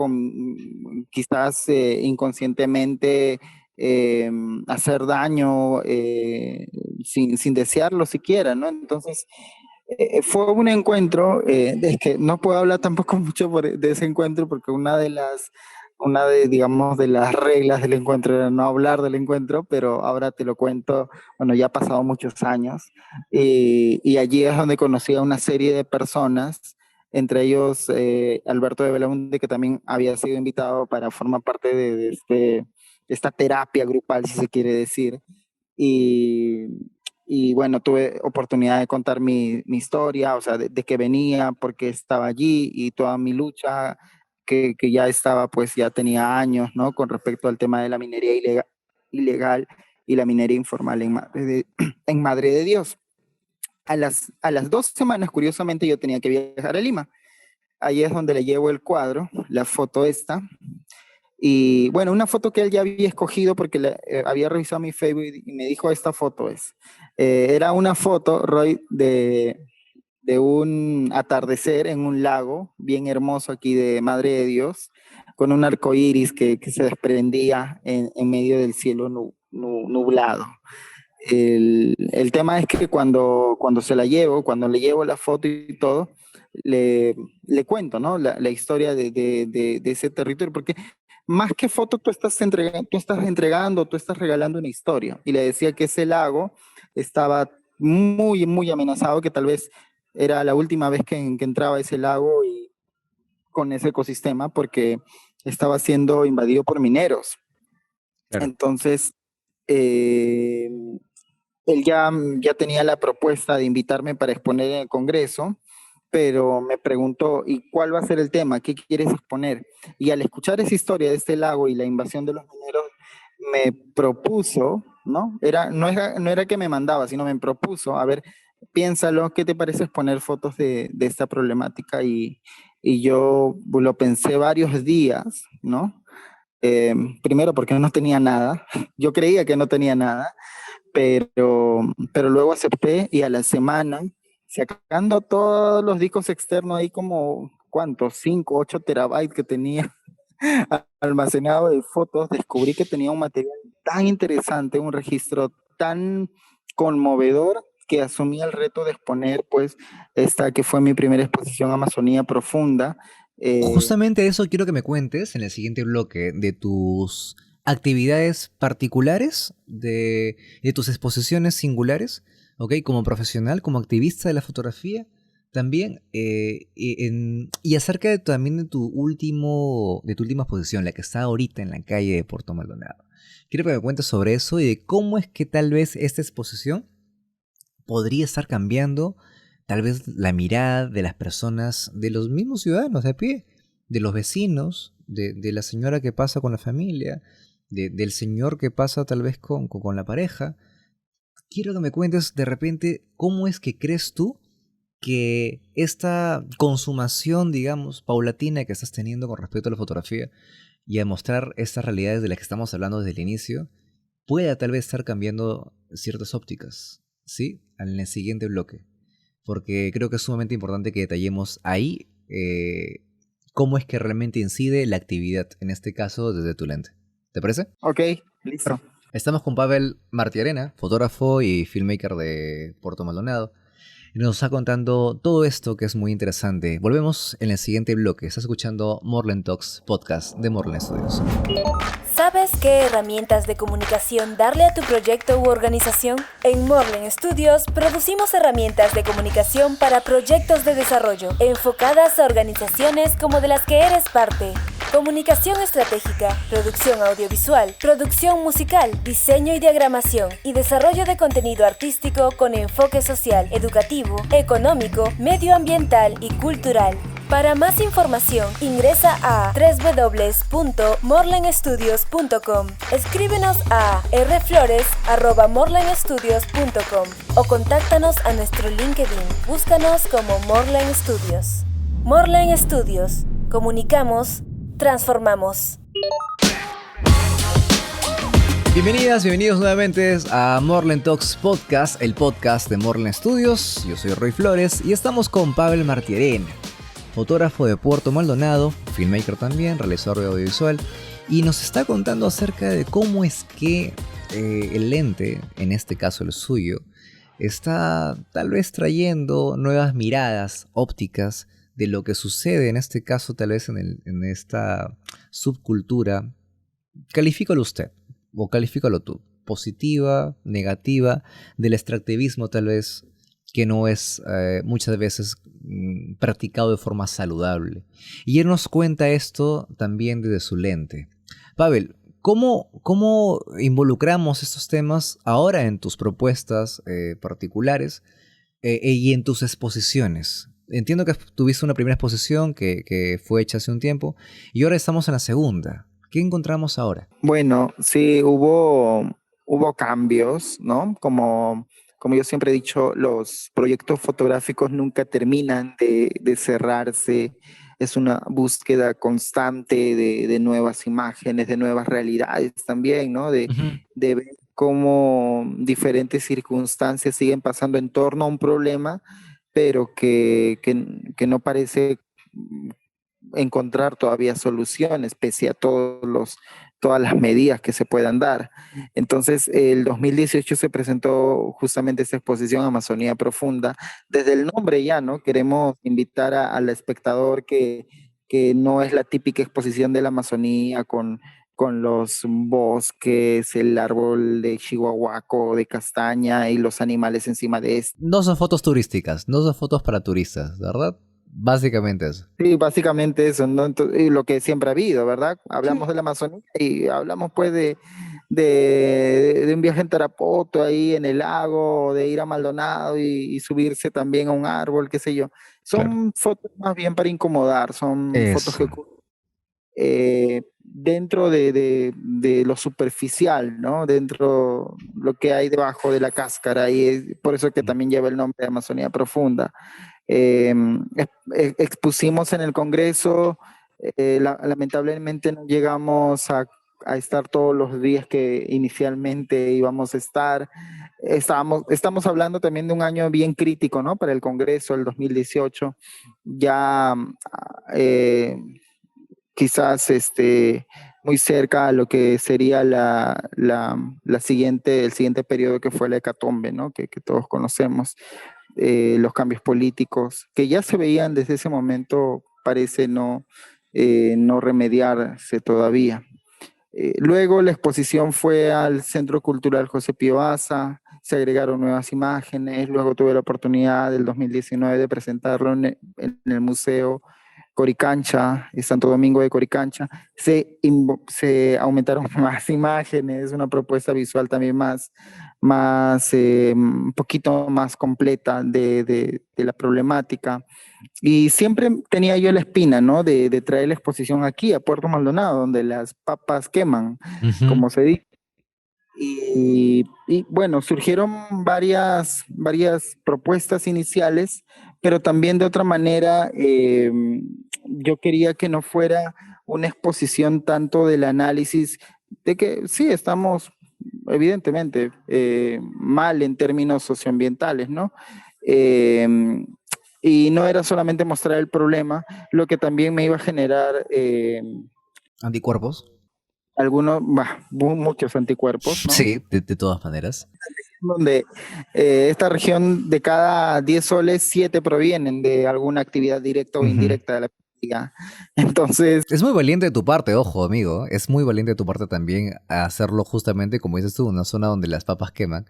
quizás inconscientemente eh, hacer daño sin desearlo siquiera, ¿no? Entonces, fue un encuentro, es que no puedo hablar tampoco mucho de ese encuentro porque digamos, de las reglas del encuentro era no hablar del encuentro, pero ahora te lo cuento, bueno, ya ha pasado muchos años y allí es donde conocí a una serie de personas, entre ellos Alberto de Belaunde, que también había sido invitado para formar parte de esta terapia grupal, si se quiere decir. Y, y bueno, tuve oportunidad de contar mi historia, o sea, de que venía, porque estaba allí y toda mi lucha que ya estaba, pues ya tenía años, ¿no? Con respecto al tema de la minería ilegal y la minería informal en Madre de Dios. A las 2 semanas, curiosamente, yo tenía que viajar a Lima. Ahí es donde le llevo el cuadro, la foto esta, y bueno, una foto que él ya había escogido porque había revisado mi Facebook y me dijo, esta foto es. Era una foto, Roy, de un atardecer en un lago bien hermoso aquí de Madre de Dios, con un arco iris que se desprendía en medio del cielo nublado. El tema es que cuando le llevo la foto y todo, le cuento, ¿no? La historia de ese territorio, porque más que foto tú estás regalando una historia. Y le decía que ese lago estaba muy amenazado, que tal vez Era la última vez que entraba a ese lago y con ese ecosistema porque estaba siendo invadido por mineros. Claro. Entonces, eh, él ya tenía la propuesta de invitarme para exponer en el Congreso, pero me preguntó, ¿y cuál va a ser el tema? ¿Qué quieres exponer? Y al escuchar esa historia de este lago y la invasión de los mineros, me propuso, ¿no? No era que me mandaba, sino me propuso, a ver, piénsalo, ¿qué te parece exponer fotos de esta problemática? Y yo lo pensé varios días, ¿no? Primero porque no tenía nada, yo creía que no tenía nada, pero luego acepté y a la semana, sacando todos los discos externos ahí como, ¿cuántos? 5 8 terabytes que tenía almacenado de fotos, descubrí que tenía un material tan interesante, un registro tan conmovedor que asumí el reto de exponer, pues, esta que fue mi primera exposición Amazonía Profunda. Eh, Justamente eso quiero que me cuentes en el siguiente bloque de tus actividades particulares, de tus exposiciones singulares, ¿ok? Como profesional, como activista de la fotografía, también, y acerca también de tu última exposición, la que está ahorita en la calle de Puerto Maldonado. Quiero que me cuentes sobre eso y de cómo es que tal vez esta exposición podría estar cambiando tal vez la mirada de las personas, de los mismos ciudadanos de a pie, de los vecinos, de la señora que pasa con la familia, del señor que pasa tal vez con la pareja. Quiero que me cuentes de repente cómo es que crees tú que esta consumación, digamos, paulatina que estás teniendo con respecto a la fotografía y a mostrar estas realidades de las que estamos hablando desde el inicio, pueda tal vez estar cambiando ciertas ópticas, ¿sí? En el siguiente bloque. Porque creo que es sumamente importante que detallemos ahí cómo es que realmente incide la actividad, en este caso desde tu lente. ¿Te parece? ok, listo. Estamos con Pavel Martiarena, fotógrafo y filmmaker de Puerto Maldonado. Y nos está contando todo esto que es muy interesante. Volvemos en el siguiente bloque. Estás escuchando Morland Talks, podcast de Morland Studios. ¿Sabes qué herramientas de comunicación darle a tu proyecto u organización? En Morland Studios producimos herramientas de comunicación para proyectos de desarrollo, enfocadas a organizaciones como de las que eres parte. Comunicación estratégica, producción audiovisual, producción musical, diseño y diagramación, y desarrollo de contenido artístico con enfoque social, educativo, económico, medioambiental y cultural. Para más información, ingresa a www.morlandstudios.com. Escríbenos a rflores@morlandstudios.com o contáctanos a nuestro LinkedIn. Búscanos como Morland Studios. Morland Studios. Comunicamos, transformamos. Bienvenidas, bienvenidos nuevamente a Morland Talks Podcast, el podcast de Morland Studios. Yo soy Roy Flores y estamos con Pavel Martiarena, fotógrafo de Puerto Maldonado, filmmaker también, realizador de audiovisual, y nos está contando acerca de cómo es que el lente, en este caso el suyo, está tal vez trayendo nuevas miradas ópticas de lo que sucede en este caso tal vez en esta subcultura. Califícalo usted, o califícalo tú, positiva, negativa, del extractivismo tal vez, que no es muchas veces practicado de forma saludable. Y él nos cuenta esto también desde su lente. Pavel, ¿cómo involucramos estos temas ahora en tus propuestas particulares y en tus exposiciones? Entiendo que tuviste una primera exposición que fue hecha hace un tiempo y ahora estamos en la segunda. ¿Qué encontramos ahora? Bueno, sí, hubo cambios, ¿no? Como yo siempre he dicho, los proyectos fotográficos nunca terminan de cerrarse. Es una búsqueda constante de nuevas imágenes, de nuevas realidades también, ¿no? Ujú. De ver cómo diferentes circunstancias siguen pasando en torno a un problema, pero que no parece encontrar todavía soluciones pese a todas las medidas que se puedan dar. Entonces, el 2018 se presentó justamente esta exposición Amazonía Profunda. Desde el nombre ya, ¿no? Queremos invitar al espectador que no es la típica exposición de la Amazonía con los bosques, el árbol de chihuahuaco, de castaña y los animales encima de este. No son fotos turísticas, no son fotos para turistas, ¿verdad? Básicamente eso. Sí, básicamente eso, ¿no? Y lo que siempre ha habido, ¿verdad? Sí. Hablamos de la Amazonía y hablamos pues de un viaje en Tarapoto ahí en el lago, de ir a Maldonado y subirse también a un árbol, qué sé yo. Claro. Son fotos más bien para incomodar, son fotos que Eso. ocurren dentro de lo superficial, ¿no? Dentro lo que hay debajo de la cáscara y es por eso que también lleva el nombre de Amazonía Profunda. Eh, expusimos en el Congreso, lamentablemente no llegamos a estar todos los días que inicialmente íbamos a estar. Estamos hablando también de un año bien crítico, ¿no? Para el Congreso, el 2018. Ya eh, quizás muy cerca a lo que sería el siguiente periodo que fue la hecatombe, ¿no? Que todos conocemos, los cambios políticos, que ya se veían desde ese momento, parece no remediarse todavía. Luego la exposición fue al Centro Cultural José Pío Asa, se agregaron nuevas imágenes, luego tuve la oportunidad del 2019 de presentarlo en el Museo Coricancha, Santo Domingo de Coricancha. Se aumentaron más imágenes, una propuesta visual también un poquito más completa de la problemática. Y siempre tenía yo la espina, ¿no? De traer la exposición aquí a Puerto Maldonado, donde las papas queman, Ujú. como se dice. Y bueno, surgieron varias propuestas iniciales, pero también de otra manera, yo quería que no fuera una exposición tanto del análisis de que sí, estamos evidentemente mal en términos socioambientales, ¿no? Eh, y no era solamente mostrar el problema, lo que también me iba a generar Anticuerpos. muchos anticuerpos, ¿no? Sí, de todas maneras. Donde esta región de cada 10 soles, 7 provienen de alguna actividad directa o Ujú. indirecta de la política. Entonces, Es muy valiente de tu parte, ojo, amigo. Es muy valiente de tu parte también hacerlo justamente, como dices tú, una zona donde las papas queman.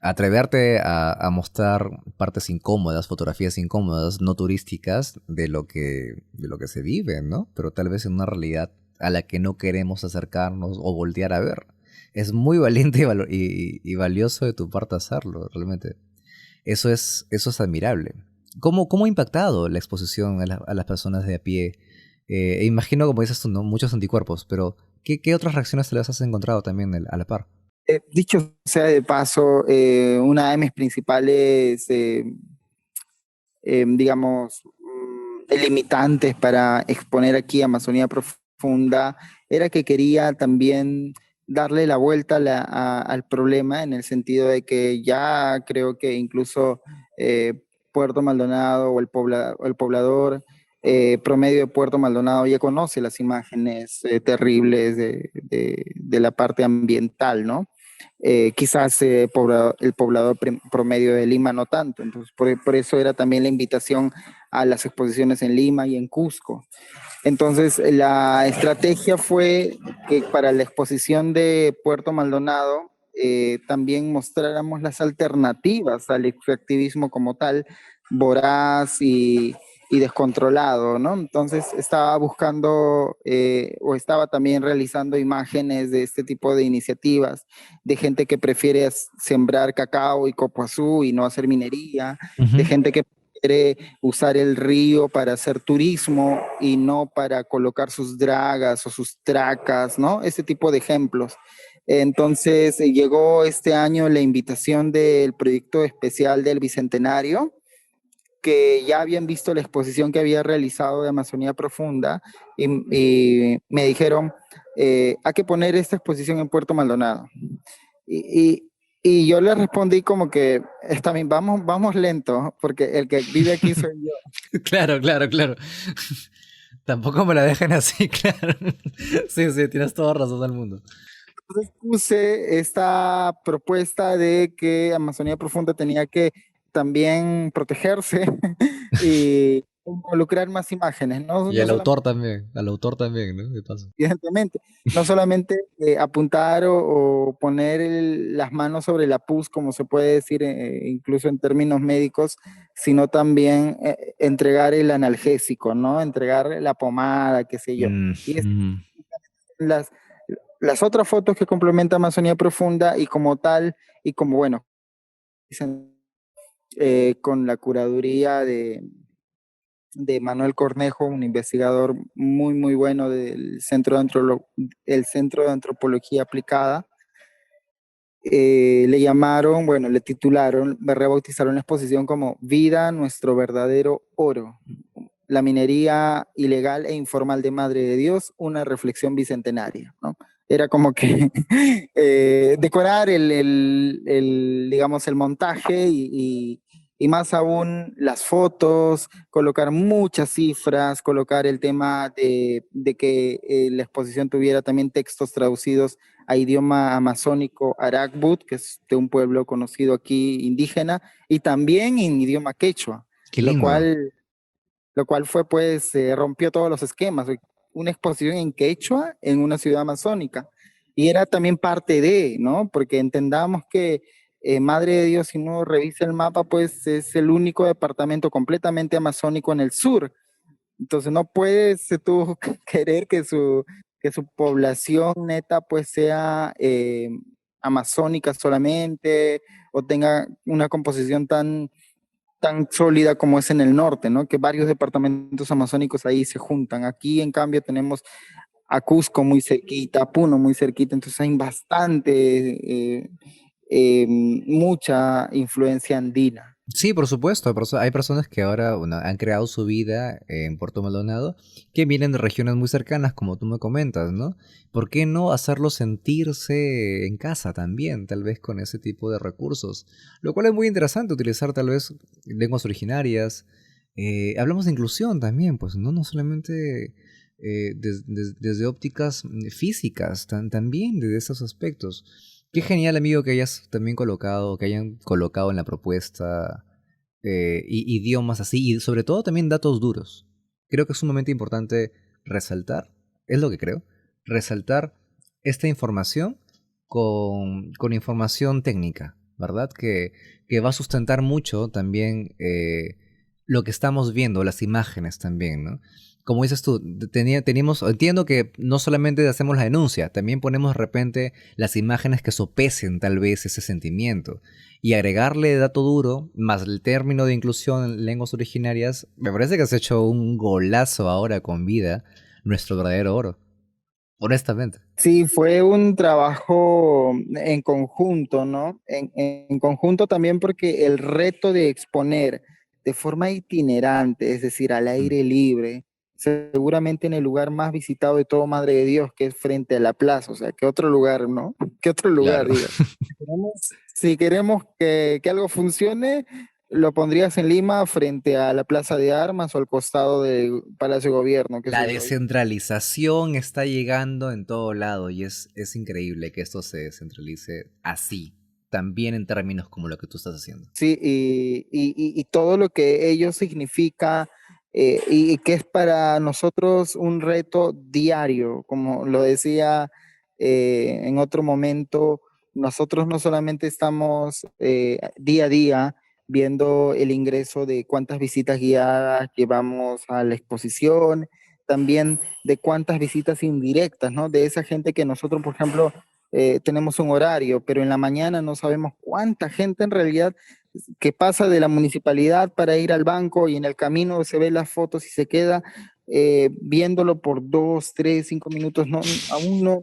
Atreverte a mostrar partes incómodas, fotografías incómodas, no turísticas, de lo que se vive, ¿no? Pero tal vez en una realidad a la que no queremos acercarnos o voltear a ver. Es muy valiente y valioso de tu parte hacerlo, realmente. Eso es admirable. ¿Cómo ha impactado la exposición a las personas de a pie? Imagino, como dices tú, ¿no? Muchos anticuerpos, pero ¿qué otras reacciones te las has encontrado también a la par? dicho sea de paso, una de mis principales, digamos, limitantes para exponer aquí Amazonía Profunda era que quería también darle la vuelta al problema en el sentido de que ya creo que incluso Puerto Maldonado o el poblador promedio de Puerto Maldonado ya conoce las imágenes terribles de la parte ambiental, ¿no? Quizás el poblador promedio de Lima no tanto. Entonces, por eso era también la invitación a las exposiciones en Lima y en Cusco. Entonces, la estrategia fue que para la exposición de Puerto Maldonado también mostráramos las alternativas al extractivismo como tal, voraz y descontrolado, ¿no? Entonces, estaba buscando o estaba también realizando imágenes de este tipo de iniciativas, de gente que prefiere sembrar cacao y copoazú y no hacer minería, de Ujú. gente que quiere usar el río para hacer turismo y no para colocar sus dragas o sus tracas, ¿no? Ese tipo de ejemplos. Entonces llegó este año la invitación del proyecto especial del Bicentenario, que ya habían visto la exposición que había realizado de Amazonía Profunda y me dijeron, hay que poner esta exposición en Puerto Maldonado. Y, y, y yo le respondí como que, está bien, vamos lento, porque el que vive aquí soy yo. Claro, claro, claro. Tampoco me la dejan así, claro. Sí, sí, tienes toda razón del mundo. Entonces puse esta propuesta de que Amazonía Profunda tenía que también protegerse y involucrar más imágenes, no, Y no solamente al autor también, ¿no? De paso. evidentemente, no solamente apuntar o poner las manos sobre la pus, como se puede decir incluso en términos médicos, sino también entregar el analgésico, ¿no? Entregar la pomada, qué sé yo. Mm, Y mm. las, las otras fotos que complementa Amazonía Profunda y como tal, y como bueno, dicen, con la curaduría de Manuel Cornejo, un investigador muy, muy bueno del el Centro de Antropología Aplicada. Le llamaron, bueno, le titularon, me rebautizaron la exposición como Vida, nuestro verdadero oro. La minería ilegal e informal de Madre de Dios, una reflexión bicentenaria, ¿no? Era como que decorar digamos, el montaje y más aún las fotos, colocar muchas cifras, colocar el tema de que la exposición tuviera también textos traducidos a idioma amazónico Arakbut, que es de un pueblo conocido aquí indígena, y también en idioma quechua, Qué lo lindo. cual, lo cual fue pues, rompió todos los esquemas, una exposición en quechua en una ciudad amazónica. Y era también parte de, ¿no? Porque entendamos que Madre de Dios, si uno revisa el mapa, pues es el único departamento completamente amazónico en el sur. Entonces no puedes tú querer que su población neta pues sea amazónica solamente o tenga una composición tan sólida como es en el norte, ¿no? Que varios departamentos amazónicos ahí se juntan. Aquí en cambio tenemos a Cusco muy cerquita, a Puno muy cerquita, entonces hay bastante, mucha influencia andina. Sí, por supuesto. Hay personas que ahora bueno, han creado su vida en Puerto Maldonado que vienen de regiones muy cercanas, como tú me comentas, ¿no? ¿Por qué no hacerlos sentirse en casa también, tal vez con ese tipo de recursos? Lo cual es muy interesante utilizar tal vez lenguas originarias. Hablamos de inclusión también, pues, ¿no? No solamente desde ópticas físicas, también desde esos aspectos. Qué genial, amigo, que hayas también colocado, que hayan colocado en la propuesta idiomas así y sobre todo también datos duros. Creo que es sumamente importante resaltar, es lo que creo, resaltar esta información con información técnica, ¿verdad? Que va a sustentar mucho también lo que estamos viendo, las imágenes también, ¿no? Como dices tú, entiendo que no solamente hacemos la denuncia, también ponemos de repente las imágenes que sopesen tal vez ese sentimiento. Y agregarle dato duro, más el término de inclusión en lenguas originarias, me parece que has hecho un golazo ahora con vida, nuestro verdadero oro. Honestamente. Sí, fue un trabajo en conjunto, ¿no? En conjunto también porque el reto de exponer de forma itinerante, es decir, al Mm. aire libre, seguramente en el lugar más visitado de todo Madre de Dios, que es frente a la plaza, o sea, ¿qué otro lugar, no? ¿Qué otro lugar, Claro. digo? Si queremos que algo funcione, lo pondrías en Lima frente a la Plaza de Armas o al costado del Palacio de Gobierno, qué La sé yo. descentralización está llegando en todo lado y es increíble que esto se descentralice así, también en términos como lo que tú estás haciendo. Sí, y todo lo que ello significa y que es para nosotros un reto diario, como lo decía en otro momento, nosotros no solamente estamos día a día viendo el ingreso de cuántas visitas guiadas llevamos a la exposición, también de cuántas visitas indirectas, ¿no? De esa gente que nosotros, por ejemplo, tenemos un horario, pero en la mañana no sabemos cuánta gente en realidad que pasa de la municipalidad para ir al banco y en el camino se ve las fotos y se queda viéndolo por 2, 3, 5 minutos. No, aún no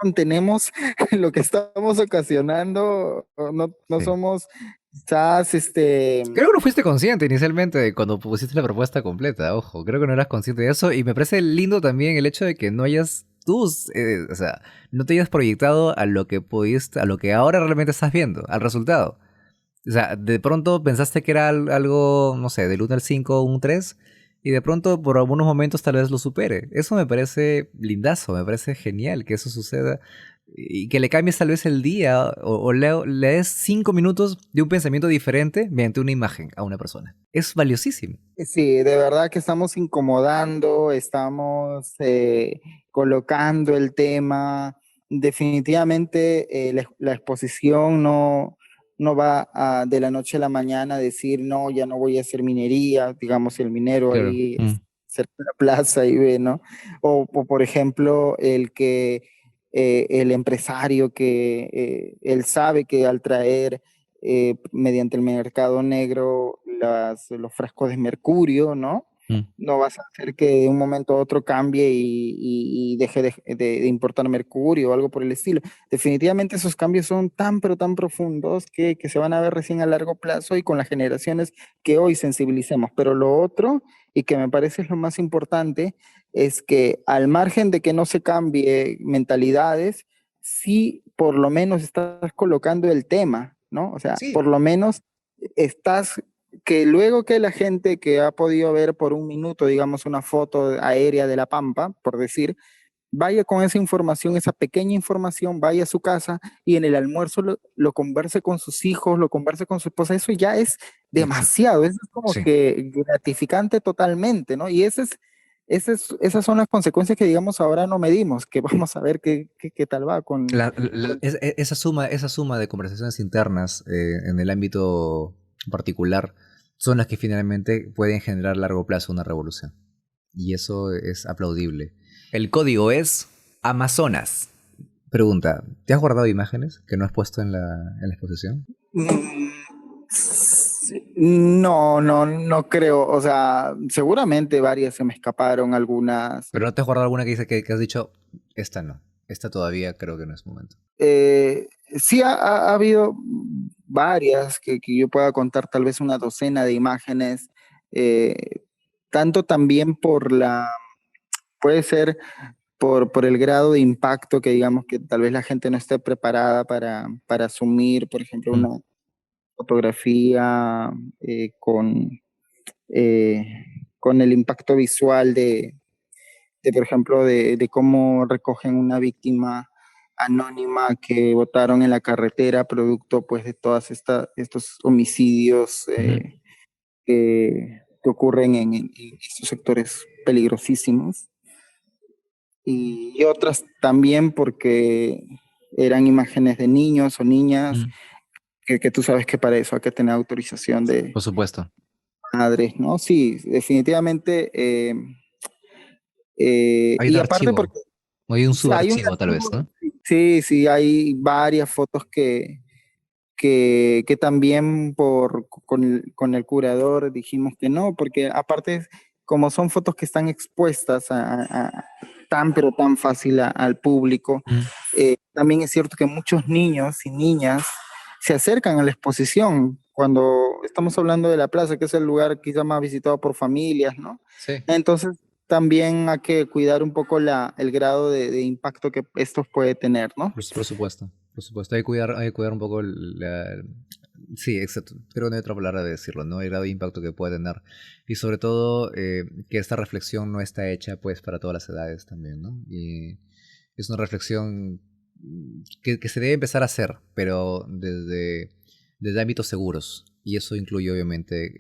contenemos lo que estamos ocasionando, o no Sí. somos quizás Creo que no fuiste consciente inicialmente de cuando pusiste la propuesta completa, ojo, creo que no eras consciente de eso y me parece lindo también el hecho de que no hayas o sea, no te hayas proyectado a lo que pudiste, a lo que ahora realmente estás viendo, al resultado. O sea, de pronto pensaste que era algo, no sé, del 1 al 5, un 3, y de pronto por algunos momentos tal vez lo supere. Eso me parece lindazo, me parece genial que eso suceda y que le cambies tal vez el día le des 5 minutos de un pensamiento diferente mediante una imagen a una persona. Es valiosísimo. Sí, de verdad que estamos incomodando, estamos colocando el tema. Definitivamente la exposición no va de la noche a la mañana a decir, no, ya no voy a hacer minería, digamos, el minero Claro. ahí cerca de la plaza y ve, ¿no? O, por ejemplo, el empresario que él sabe que al traer mediante el mercado negro los frascos de mercurio, ¿no? Mm. No vas a hacer que de un momento a otro cambie y deje de importar mercurio o algo por el estilo. Definitivamente esos cambios son tan, pero tan profundos que se van a ver recién a largo plazo y con las generaciones que hoy sensibilicemos. Pero lo otro, y que me parece es lo más importante, es que al margen de que no se cambie mentalidades, sí por lo menos estás colocando el tema, ¿no? O sea, Sí. por lo menos estás que luego que la gente que ha podido ver por un minuto, digamos, una foto aérea de la Pampa, por decir, vaya con esa información, esa pequeña información, vaya a su casa y en el almuerzo lo converse con sus hijos, lo converse con su esposa, eso ya es Exacto. demasiado, eso es como Sí. que gratificante totalmente, ¿no? Y esas son las consecuencias que, digamos, ahora no medimos, que vamos a ver qué tal va Esa suma de conversaciones internas en el ámbito particular son las que finalmente pueden generar a largo plazo una revolución. Y eso es aplaudible. El código es Amazonas. Pregunta, ¿te has guardado imágenes que no has puesto en la exposición? Mm, no creo. O sea, seguramente varias se me escaparon, algunas. Pero no te has guardado alguna que dice que has dicho, esta no, esta todavía creo que no es momento. Sí ha habido varias que yo pueda contar, tal vez una docena de imágenes, eh, tanto también puede ser por el grado de impacto que digamos que tal vez la gente no esté preparada para asumir, por ejemplo, Mm. una fotografía eh, con el impacto visual por ejemplo, de cómo recogen una víctima anónima que botaron en la carretera producto pues de todas estos homicidios Ujú. que ocurren en estos sectores peligrosísimos. Y otras también porque eran imágenes de niños o niñas, Mm. que tú sabes que para eso hay que tener autorización de Por supuesto. padres, ¿no? Sí, definitivamente. Hay un Y aparte archivo, porque o hay un sí, hay un subarchivo tal vez, archivo, ¿no? sí, hay varias fotos que también con el curador dijimos que no, porque aparte, como son fotos que están expuestas tan, pero tan fácil al público, Mm. también es cierto que muchos niños y niñas se acercan a la exposición cuando estamos hablando de la plaza, que es el lugar quizá más visitado por familias, ¿no? Sí. Entonces, también hay que cuidar un poco el grado de impacto que esto puede tener, ¿no? Por supuesto, por supuesto. Hay que cuidar un poco sí, exacto. Creo que no hay otra palabra de decirlo, ¿no? El grado de impacto que puede tener. Y sobre todo, que esta reflexión no está hecha, pues, para todas las edades también, ¿no? Y es una reflexión que se debe empezar a hacer, pero desde ámbitos seguros. Y eso incluye, obviamente,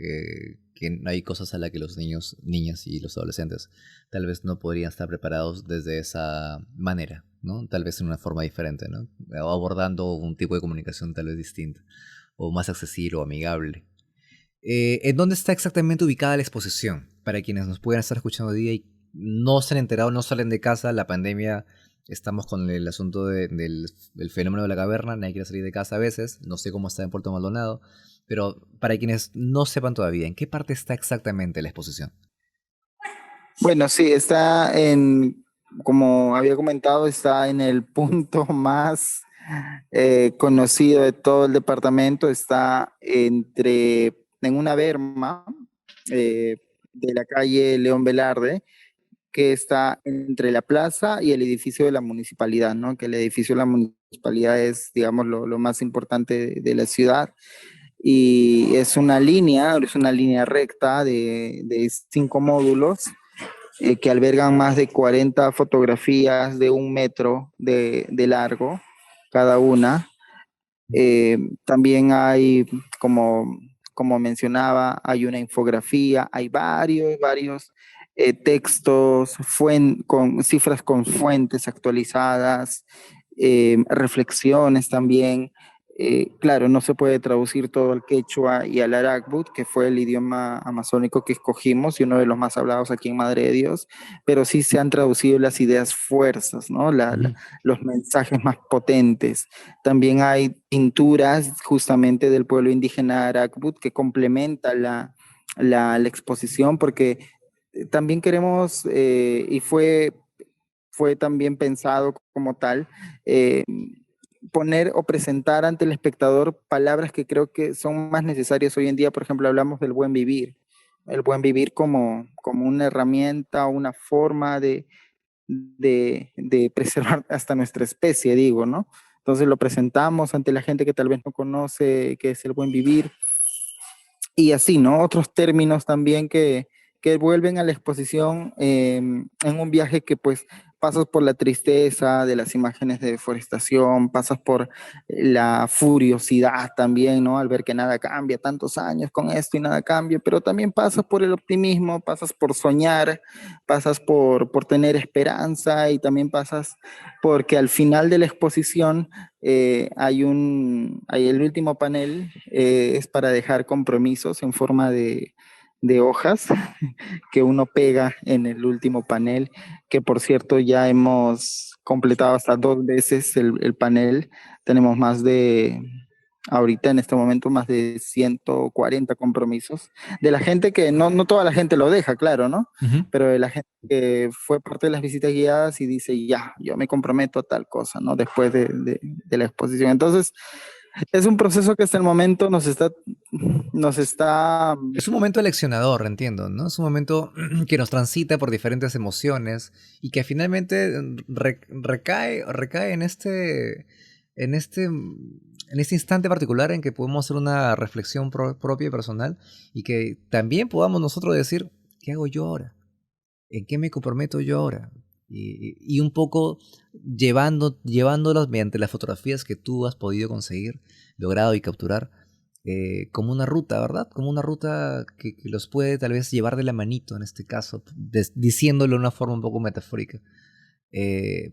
que hay cosas a las que los niños, niñas y los adolescentes tal vez no podrían estar preparados desde esa manera, ¿no? Tal vez en una forma diferente, ¿no? O abordando un tipo de comunicación tal vez distinta, o más accesible o amigable. ¿En dónde está exactamente ubicada la exposición? Para quienes nos puedan estar escuchando hoy día y no se han enterado, no salen de casa, la pandemia, estamos con el asunto del fenómeno de la caverna, nadie quiere salir de casa a veces, no sé cómo está en Puerto Maldonado, pero para quienes no sepan todavía, ¿en qué parte está exactamente la exposición? Bueno, sí, como había comentado, está en el punto más conocido de todo el departamento, está en una berma eh, de la calle León Velarde, que está entre la plaza y el edificio de la municipalidad, ¿no? Que el edificio de la municipalidad es, digamos, lo más importante de la ciudad. Y es una línea recta de 5 módulos que albergan más de 40 fotografías de 1 metro de largo cada una. También hay, como mencionaba, hay una infografía, hay varios textos con cifras con fuentes actualizadas, reflexiones también. Claro, no se puede traducir todo al quechua y al arácbut, que fue el idioma amazónico que escogimos y uno de los más hablados aquí en Madre de Dios, pero sí se han traducido las ideas fuerzas, ¿no? Ujú. Los mensajes más potentes. También hay pinturas justamente del pueblo indígena Arakbut que complementa la exposición porque también queremos, y fue también pensado como tal, eh, poner o presentar ante el espectador palabras que creo que son más necesarias hoy en día. Por ejemplo, hablamos del buen vivir, el buen vivir como una herramienta, una forma de preservar hasta nuestra especie, digo, ¿no? Entonces lo presentamos ante la gente que tal vez no conoce qué es el buen vivir y así, ¿no? Otros términos también que vuelven a la exposición en un viaje que pues pasas por la tristeza de las imágenes de deforestación, pasas por la furiosidad también, ¿no? Al ver que nada cambia, tantos años con esto y nada cambia, pero también pasas por el optimismo, pasas por soñar, pasas por tener esperanza y también pasas porque al final de la exposición hay el último panel, es para dejar compromisos en forma de hojas que uno pega en el último panel, que por cierto ya hemos completado hasta 2 veces el panel. Tenemos ahorita en este momento, más de 140 compromisos. De la gente que, no toda la gente lo deja, claro, ¿no? Ujú. Pero de la gente que fue parte de las visitas guiadas y dice, ya, yo me comprometo a tal cosa, ¿no? Después de la exposición. Entonces, es un proceso que hasta el momento nos está Es un momento eleccionador, entiendo, ¿no? Es un momento que nos transita por diferentes emociones y que finalmente recae en este, en este instante particular en que podemos hacer una reflexión propia y personal y que también podamos nosotros decir, ¿qué hago yo ahora? ¿En qué me comprometo yo ahora? Y un poco llevándolos mediante las fotografías que tú has podido conseguir, logrado y capturar, como una ruta, ¿verdad? Como una ruta que los puede tal vez llevar de la manito en este caso, diciéndolo de una forma un poco metafórica,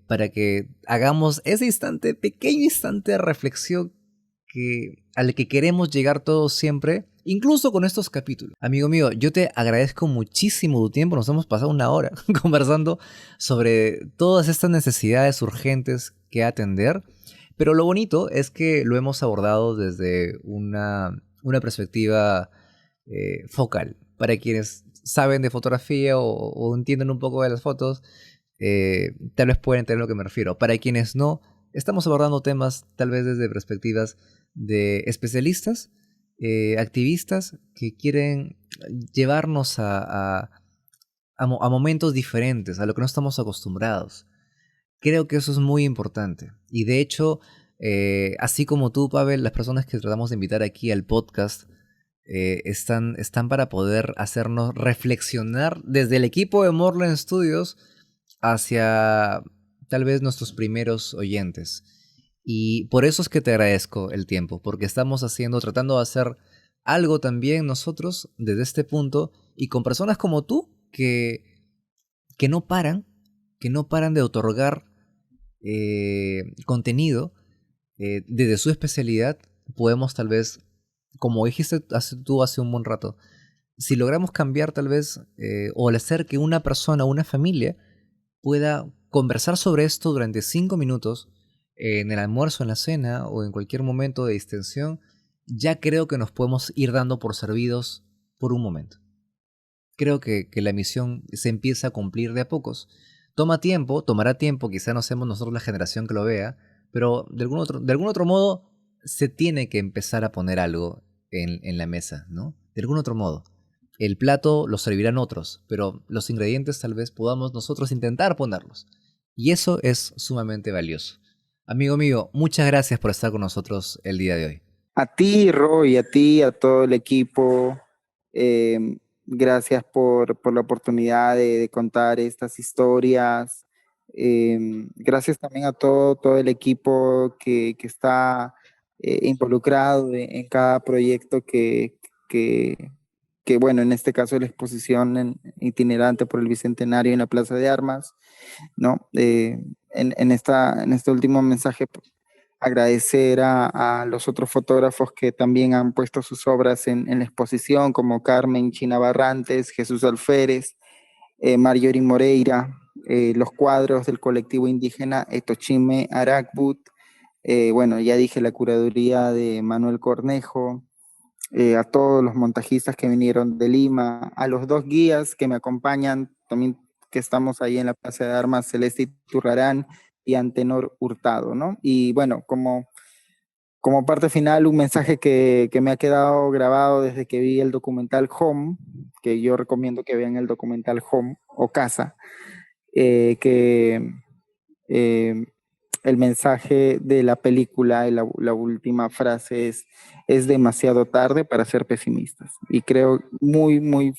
para que hagamos ese instante, pequeño instante de reflexión al que queremos llegar todos siempre, incluso con estos capítulos. Amigo mío, yo te agradezco muchísimo tu tiempo, nos hemos pasado una hora conversando sobre todas estas necesidades urgentes que atender, pero lo bonito es que lo hemos abordado desde una perspectiva focal. Para quienes saben de fotografía o entienden un poco de las fotos, tal vez pueden entender a lo que me refiero. Para quienes no, estamos abordando temas tal vez desde perspectivas de especialistas, activistas que quieren llevarnos a momentos diferentes, a lo que no estamos acostumbrados. Creo que eso es muy importante. Y de hecho, así como tú, Pavel, las personas que tratamos de invitar aquí al podcast están para poder hacernos reflexionar desde el equipo de Morland Studios hacia tal vez nuestros primeros oyentes. Y por eso es que te agradezco el tiempo, porque estamos tratando de hacer algo también nosotros desde este punto y con personas como tú que no paran, que no paran de otorgar contenido desde su especialidad. Podemos tal vez, como dijiste tú hace un buen rato, si logramos cambiar tal vez o hacer que una persona, una familia pueda conversar sobre esto durante 5 minutos en el almuerzo, en la cena o en cualquier momento de distensión, ya creo que nos podemos ir dando por servidos por un momento. Creo que la misión se empieza a cumplir de a pocos. Tomará tiempo, quizá no seamos nosotros la generación que lo vea, pero de algún otro modo se tiene que empezar a poner algo en la mesa, ¿no? De algún otro modo. El plato lo servirán otros, pero los ingredientes tal vez podamos nosotros intentar ponerlos. Y eso es sumamente valioso. Amigo mío, muchas gracias por estar con nosotros el día de hoy. A ti, Roy, a ti, a todo el equipo. eh, Gracias por la oportunidad de contar estas historias. Gracias también a todo el equipo que está involucrado en cada proyecto que, bueno, en este caso la exposición itinerante por el Bicentenario en la Plaza de Armas, ¿no? En este último mensaje, agradecer a los otros fotógrafos que también han puesto sus obras en la exposición, como Carmen China Barrantes, Jesús Alférez, Marjorie Moreira, los cuadros del colectivo indígena Etochime Arakbut, bueno, ya dije la curaduría de Manuel Cornejo, a todos los montajistas que vinieron de Lima, a los 2 guías que me acompañan, también que estamos ahí en la Plaza de Armas, Celeste Turrarán y Antenor Hurtado, ¿no? Y bueno, como parte final, un mensaje que me ha quedado grabado desde que vi el documental Home, que yo recomiendo que vean el documental Home o Casa, el mensaje de la película, la última frase es demasiado tarde para ser pesimistas. Y creo muy, muy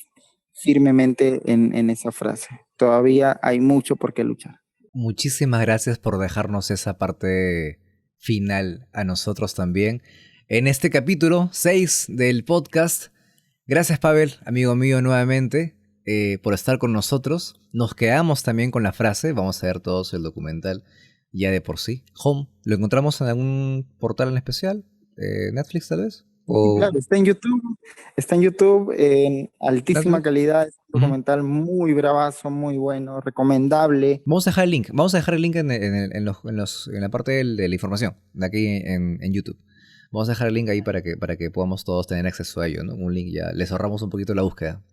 firmemente en esa frase. Todavía hay mucho por qué luchar. Muchísimas gracias por dejarnos esa parte final a nosotros también. En este capítulo 6 del podcast, gracias Pavel, amigo mío nuevamente, por estar con nosotros. Nos quedamos también con la frase, vamos a ver todos el documental ya de por sí. Home, ¿lo encontramos en algún portal en especial? ¿Netflix tal vez? Sí, claro, está en YouTube en altísima calidad, es un documental muy bravazo, muy bueno, recomendable. Vamos a dejar el link en la parte de la información, de aquí en YouTube. Vamos a dejar el link ahí para que podamos todos tener acceso a ello, ¿no? Un link ya, les ahorramos un poquito la búsqueda.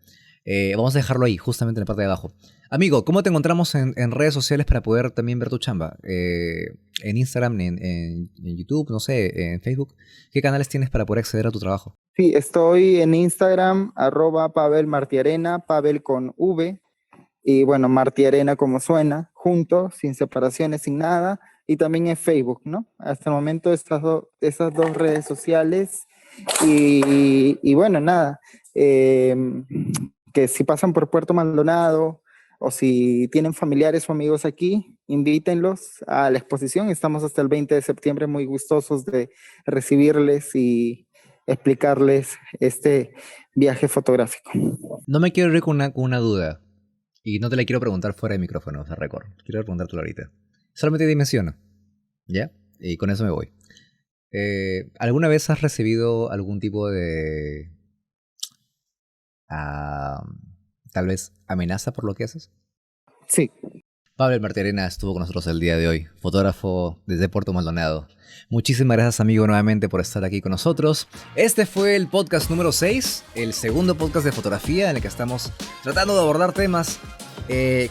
Vamos a dejarlo ahí, justamente en la parte de abajo. Amigo, ¿cómo te encontramos en redes sociales para poder también ver tu chamba? En Instagram, en YouTube, no sé, en Facebook. ¿Qué canales tienes para poder acceder a tu trabajo? Sí, estoy en Instagram, @PavelMartiarena, Pavel con V, y bueno, Martiarena como suena, juntos, sin separaciones, sin nada, y también en Facebook, ¿no? Hasta el momento esas dos redes sociales, y bueno, nada, que si pasan por Puerto Maldonado o si tienen familiares o amigos aquí, invítenlos a la exposición. Estamos hasta el 20 de septiembre muy gustosos de recibirles y explicarles este viaje fotográfico. No me quiero ir con una duda y no te la quiero preguntar fuera de micrófono, o sea, récord. Quiero preguntártelo ahorita. Solamente dimensiono, ¿ya? Y con eso me voy. ¿Alguna vez has recibido algún tipo de tal vez amenaza por lo que haces? Sí. Pavel Martiarena estuvo con nosotros el día de hoy, fotógrafo desde Puerto Maldonado. Muchísimas gracias, amigo, nuevamente por estar aquí con nosotros. Este fue el podcast número 6, el segundo podcast de fotografía en el que estamos tratando de abordar temas que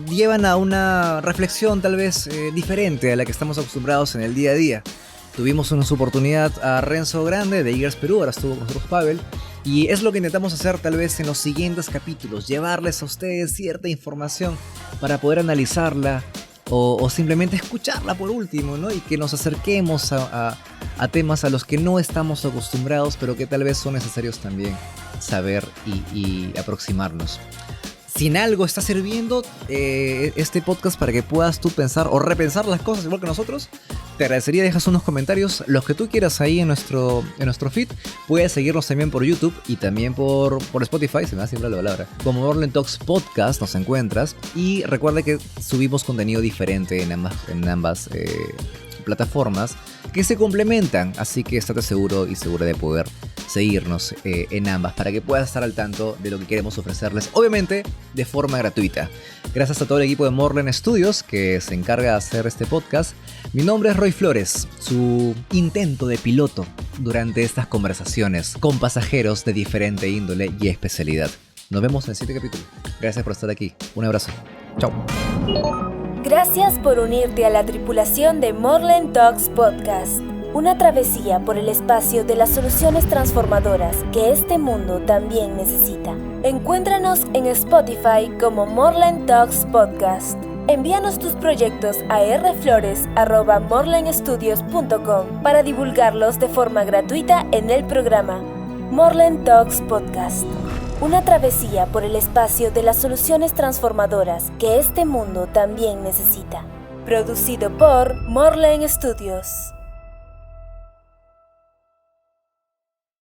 llevan a una reflexión tal vez diferente a la que estamos acostumbrados en el día a día. Tuvimos en su oportunidad a Renzo Grande de Eagers Perú, ahora estuvo con nosotros Pavel. Y es lo que intentamos hacer tal vez en los siguientes capítulos, llevarles a ustedes cierta información para poder analizarla o simplemente escucharla por último, ¿no? Y que nos acerquemos a temas a los que no estamos acostumbrados, pero que tal vez son necesarios también saber y aproximarnos. Si en algo está sirviendo este podcast para que puedas tú pensar o repensar las cosas igual que nosotros, te agradecería dejas unos comentarios, los que tú quieras ahí en nuestro feed. Puedes seguirnos también por YouTube y también por Spotify, se me da siempre la palabra. Como Morland Talks Podcast nos encuentras. Y recuerda que subimos contenido diferente en ambas plataformas que se complementan, así que estate seguro y segura de poder seguirnos en ambas para que puedas estar al tanto de lo que queremos ofrecerles, obviamente de forma gratuita. Gracias a todo el equipo de Morland Studios que se encarga de hacer este podcast. Mi nombre es Roy Flores, su intento de piloto durante estas conversaciones con pasajeros de diferente índole y especialidad. Nos vemos en el siguiente capítulo. Gracias por estar aquí. Un abrazo. Chao. Gracias por unirte a la tripulación de Morland Talks Podcast, una travesía por el espacio de las soluciones transformadoras que este mundo también necesita. Encuéntranos en Spotify como Morland Talks Podcast. Envíanos tus proyectos a rflores@morlandstudios.com para divulgarlos de forma gratuita en el programa Morland Talks Podcast. Una travesía por el espacio de las soluciones transformadoras que este mundo también necesita. Producido por Morlane Studios.